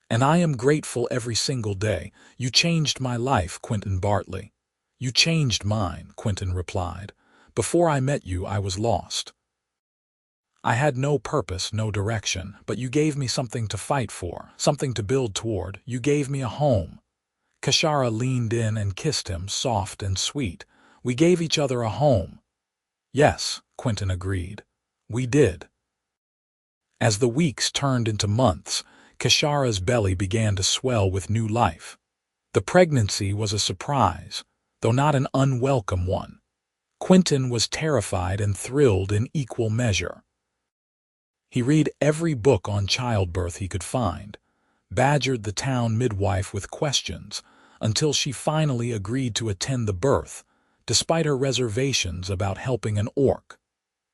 And I am grateful every single day. You changed my life, Quinton Bartley. You changed mine, Quinton replied. Before I met you, I was lost. I had no purpose, no direction, but you gave me something to fight for, something to build toward. You gave me a home. Keshara leaned in and kissed him, soft and sweet. We gave each other a home. Yes, Quinton agreed. We did. As the weeks turned into months, Keshara's belly began to swell with new life. The pregnancy was a surprise, though not an unwelcome one. Quinton was terrified and thrilled in equal measure. He read every book on childbirth he could find, badgered the town midwife with questions, until she finally agreed to attend the birth, despite her reservations about helping an orc.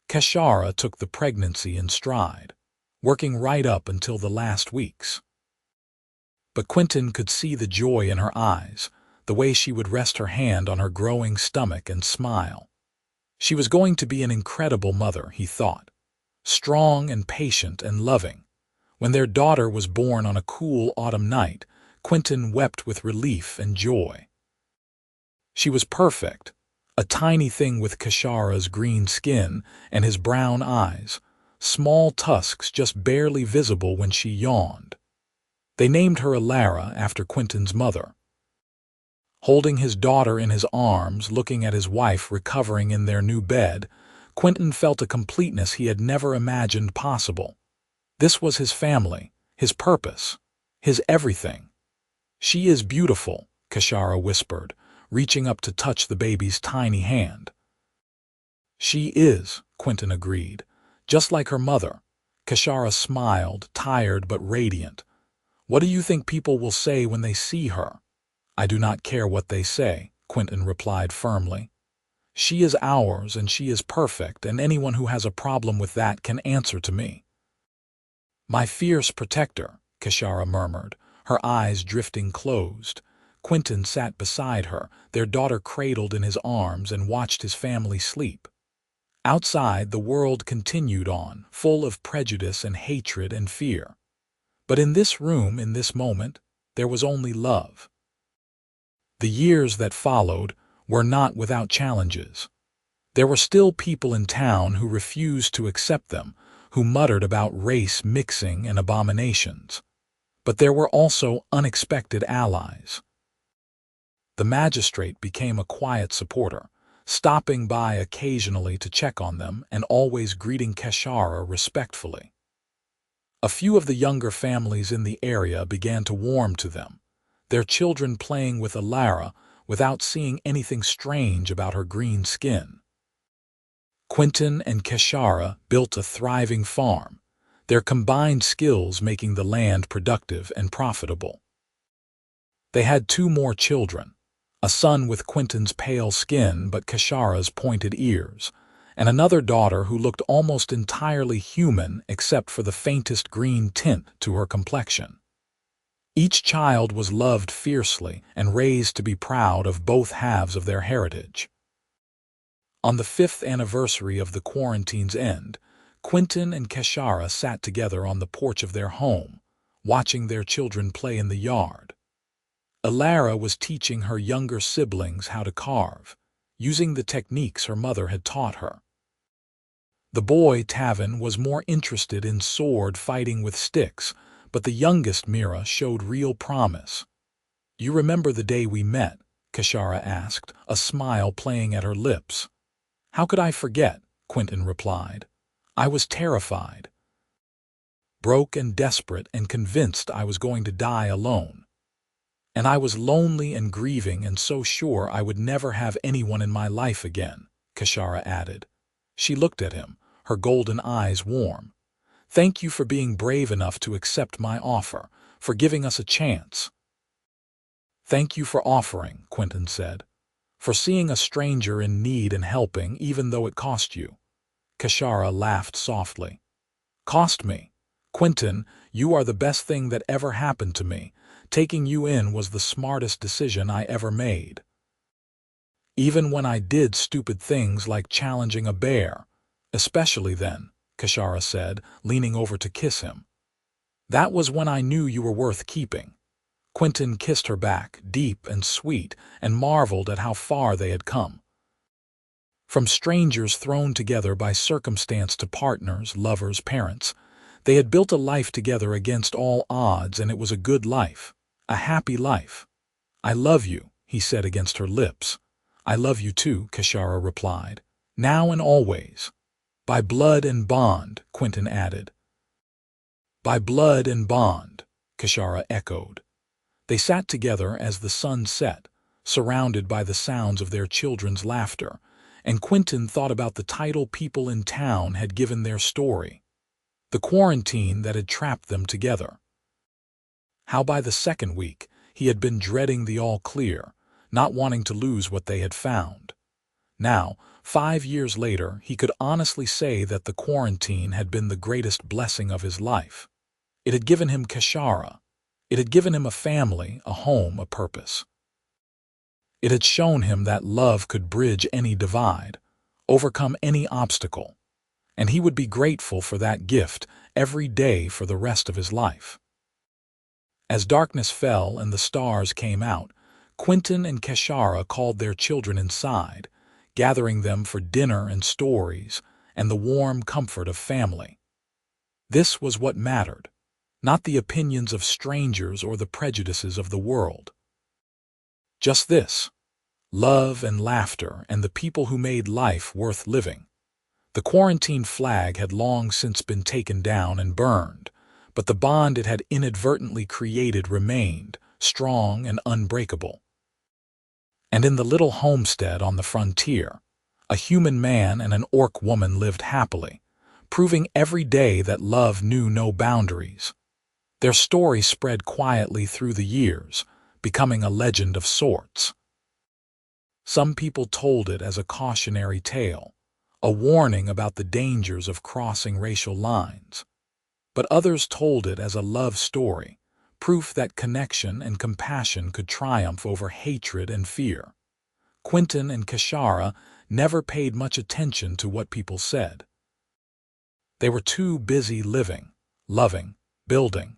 Keshara took the pregnancy in stride, working right up until the last weeks. But Quinton could see the joy in her eyes, the way she would rest her hand on her growing stomach and smile. She was going to be an incredible mother, he thought, strong and patient and loving. When their daughter was born on a cool autumn night, Quinton wept with relief and joy. She was perfect, a tiny thing with Keshara's green skin and his brown eyes, small tusks just barely visible when she yawned. They named her Alara after Quinton's mother. Holding his daughter in his arms, looking at his wife recovering in their new bed, Quinton felt a completeness he had never imagined possible. This was his family, his purpose, his everything. She is beautiful, Keshara whispered, reaching up to touch the baby's tiny hand. She is, Quinton agreed. Just like her mother. Keshara smiled, tired but radiant. What do you think people will say when they see her? I do not care what they say, Quinton replied firmly. She is ours and she is perfect, and anyone who has a problem with that can answer to me. My fierce protector, Keshara murmured, her eyes drifting closed. Quinton sat beside her, their daughter cradled in his arms, and watched his family sleep. Outside, the world continued on, full of prejudice and hatred and fear. But in this room, in this moment, there was only love. The years that followed were not without challenges. There were still people in town who refused to accept them, who muttered about race mixing and abominations. But there were also unexpected allies. The magistrate became a quiet supporter, stopping by occasionally to check on them and always greeting Keshara respectfully. A few of the younger families in the area began to warm to them, their children playing with Alara without seeing anything strange about her green skin. Quinton and Keshara built a thriving farm, their combined skills making the land productive and profitable. They had 2 more children, a son with Quinton's pale skin but Keshara's pointed ears, and another daughter who looked almost entirely human except for the faintest green tint to her complexion. Each child was loved fiercely and raised to be proud of both halves of their heritage. On the 5th anniversary of the quarantine's end, Quinton and Keshara sat together on the porch of their home, watching their children play in the yard. Alara was teaching her younger siblings how to carve, using the techniques her mother had taught her. The boy, Tavin, was more interested in sword fighting with sticks, but the youngest, Mira, showed real promise. You remember the day we met? Keshara asked, a smile playing at her lips. How could I forget? Quinton replied. I was terrified. Broke and desperate and convinced I was going to die alone. And I was lonely and grieving and so sure I would never have anyone in my life again, Keshara added. She looked at him, her golden eyes warm. Thank you for being brave enough to accept my offer, for giving us a chance. Thank you for offering, Quinton said, for seeing a stranger in need and helping even though it cost you. Keshara laughed softly. Cost me? Quinton, you are the best thing that ever happened to me. Taking you in was the smartest decision I ever made. Even when I did stupid things like challenging a bear, especially then, Keshara said, leaning over to kiss him. That was when I knew you were worth keeping. Quinton kissed her back, deep and sweet, and marveled at how far they had come. From strangers thrown together by circumstance to partners, lovers, parents, they had built a life together against all odds, and it was a good life, a happy life. I love you, he said against her lips. I love you too, Keshara replied, now and always. By blood and bond, Quinton added. By blood and bond, Keshara echoed. They sat together as the sun set, surrounded by the sounds of their children's laughter, and Quinton thought about the title people in town had given their story, the quarantine that had trapped them together. How by the 2nd week he had been dreading the all-clear, not wanting to lose what they had found. Now, 5 years later, he could honestly say that the quarantine had been the greatest blessing of his life. It had given him Keshara. It had given him a family, a home, a purpose. It had shown him that love could bridge any divide, overcome any obstacle, and he would be grateful for that gift every day for the rest of his life. As darkness fell and the stars came out, Quinton and Keshara called their children inside, gathering them for dinner and stories and the warm comfort of family. This was what mattered, not the opinions of strangers or the prejudices of the world. Just this, love and laughter and the people who made life worth living. The quarantine flag had long since been taken down and burned, but the bond it had inadvertently created remained, strong and unbreakable. And in the little homestead on the frontier, A human man and an orc woman lived happily, proving every day that love knew no boundaries. Their story spread quietly through the years, becoming a legend of sorts. Some people told it as a cautionary tale, a warning about the dangers of crossing racial lines. But others told it as a love story, proof that connection and compassion could triumph over hatred and fear. Quinton and Keshara never paid much attention to what people said. They were too busy living, loving, building.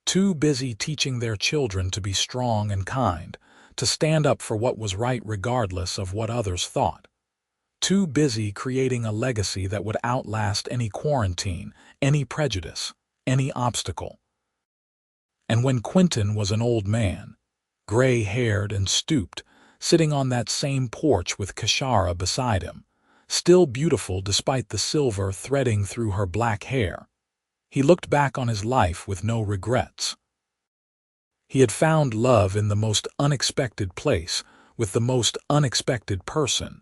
Too busy teaching their children to be strong and kind, to stand up for what was right regardless of what others thought. Too busy creating a legacy that would outlast any quarantine, any prejudice, any obstacle. And when Quinton was an old man, gray-haired and stooped, sitting on that same porch with Keshara beside him, still beautiful despite the silver threading through her black hair, he looked back on his life with no regrets. He had found love in the most unexpected place, with the most unexpected person.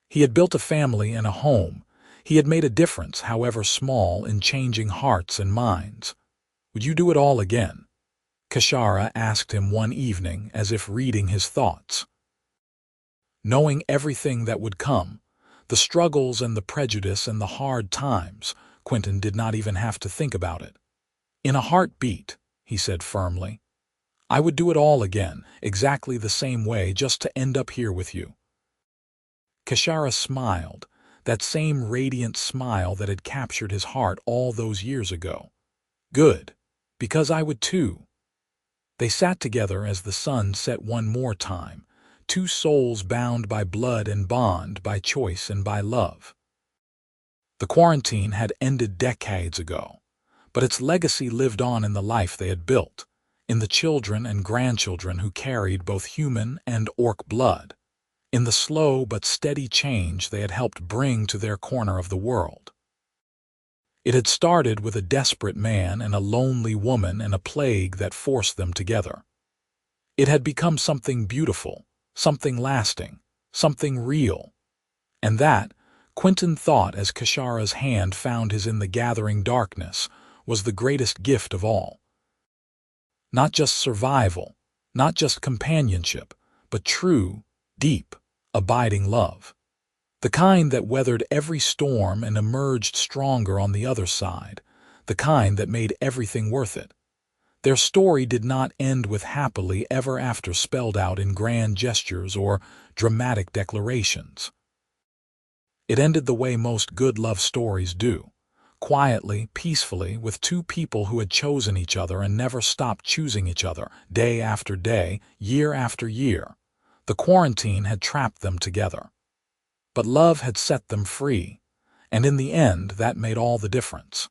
He had built a family and a home. He had made a difference, however small, in changing hearts and minds. Would you do it all again? Keshara asked him one evening, as if reading his thoughts. Knowing everything that would come, the struggles and the prejudice and the hard times, Quinton did not even have to think about it. In a heartbeat, he said firmly, I would do it all again, exactly the same way, just to end up here with you. Keshara smiled, that same radiant smile that had captured his heart all those years ago. Good, because I would too. They sat together as the sun set one more time, two souls bound by blood and bond, by choice and by love. The quarantine had ended decades ago, but its legacy lived on in the life they had built, in the children and grandchildren who carried both human and orc blood, in the slow but steady change they had helped bring to their corner of the world. It had started with a desperate man and a lonely woman and a plague that forced them together. It had become something beautiful, something lasting, something real. And that, Quinton thought as Keshara's hand found his in the gathering darkness, was the greatest gift of all. Not just survival, not just companionship, but true, deep, abiding love. The kind that weathered every storm and emerged stronger on the other side, the kind that made everything worth it. Their story did not end with happily ever after spelled out in grand gestures or dramatic declarations. It ended the way most good love stories do, quietly, peacefully, with two people who had chosen each other and never stopped choosing each other, day after day, year after year. The quarantine had trapped them together. But love had set them free, and in the end that made all the difference.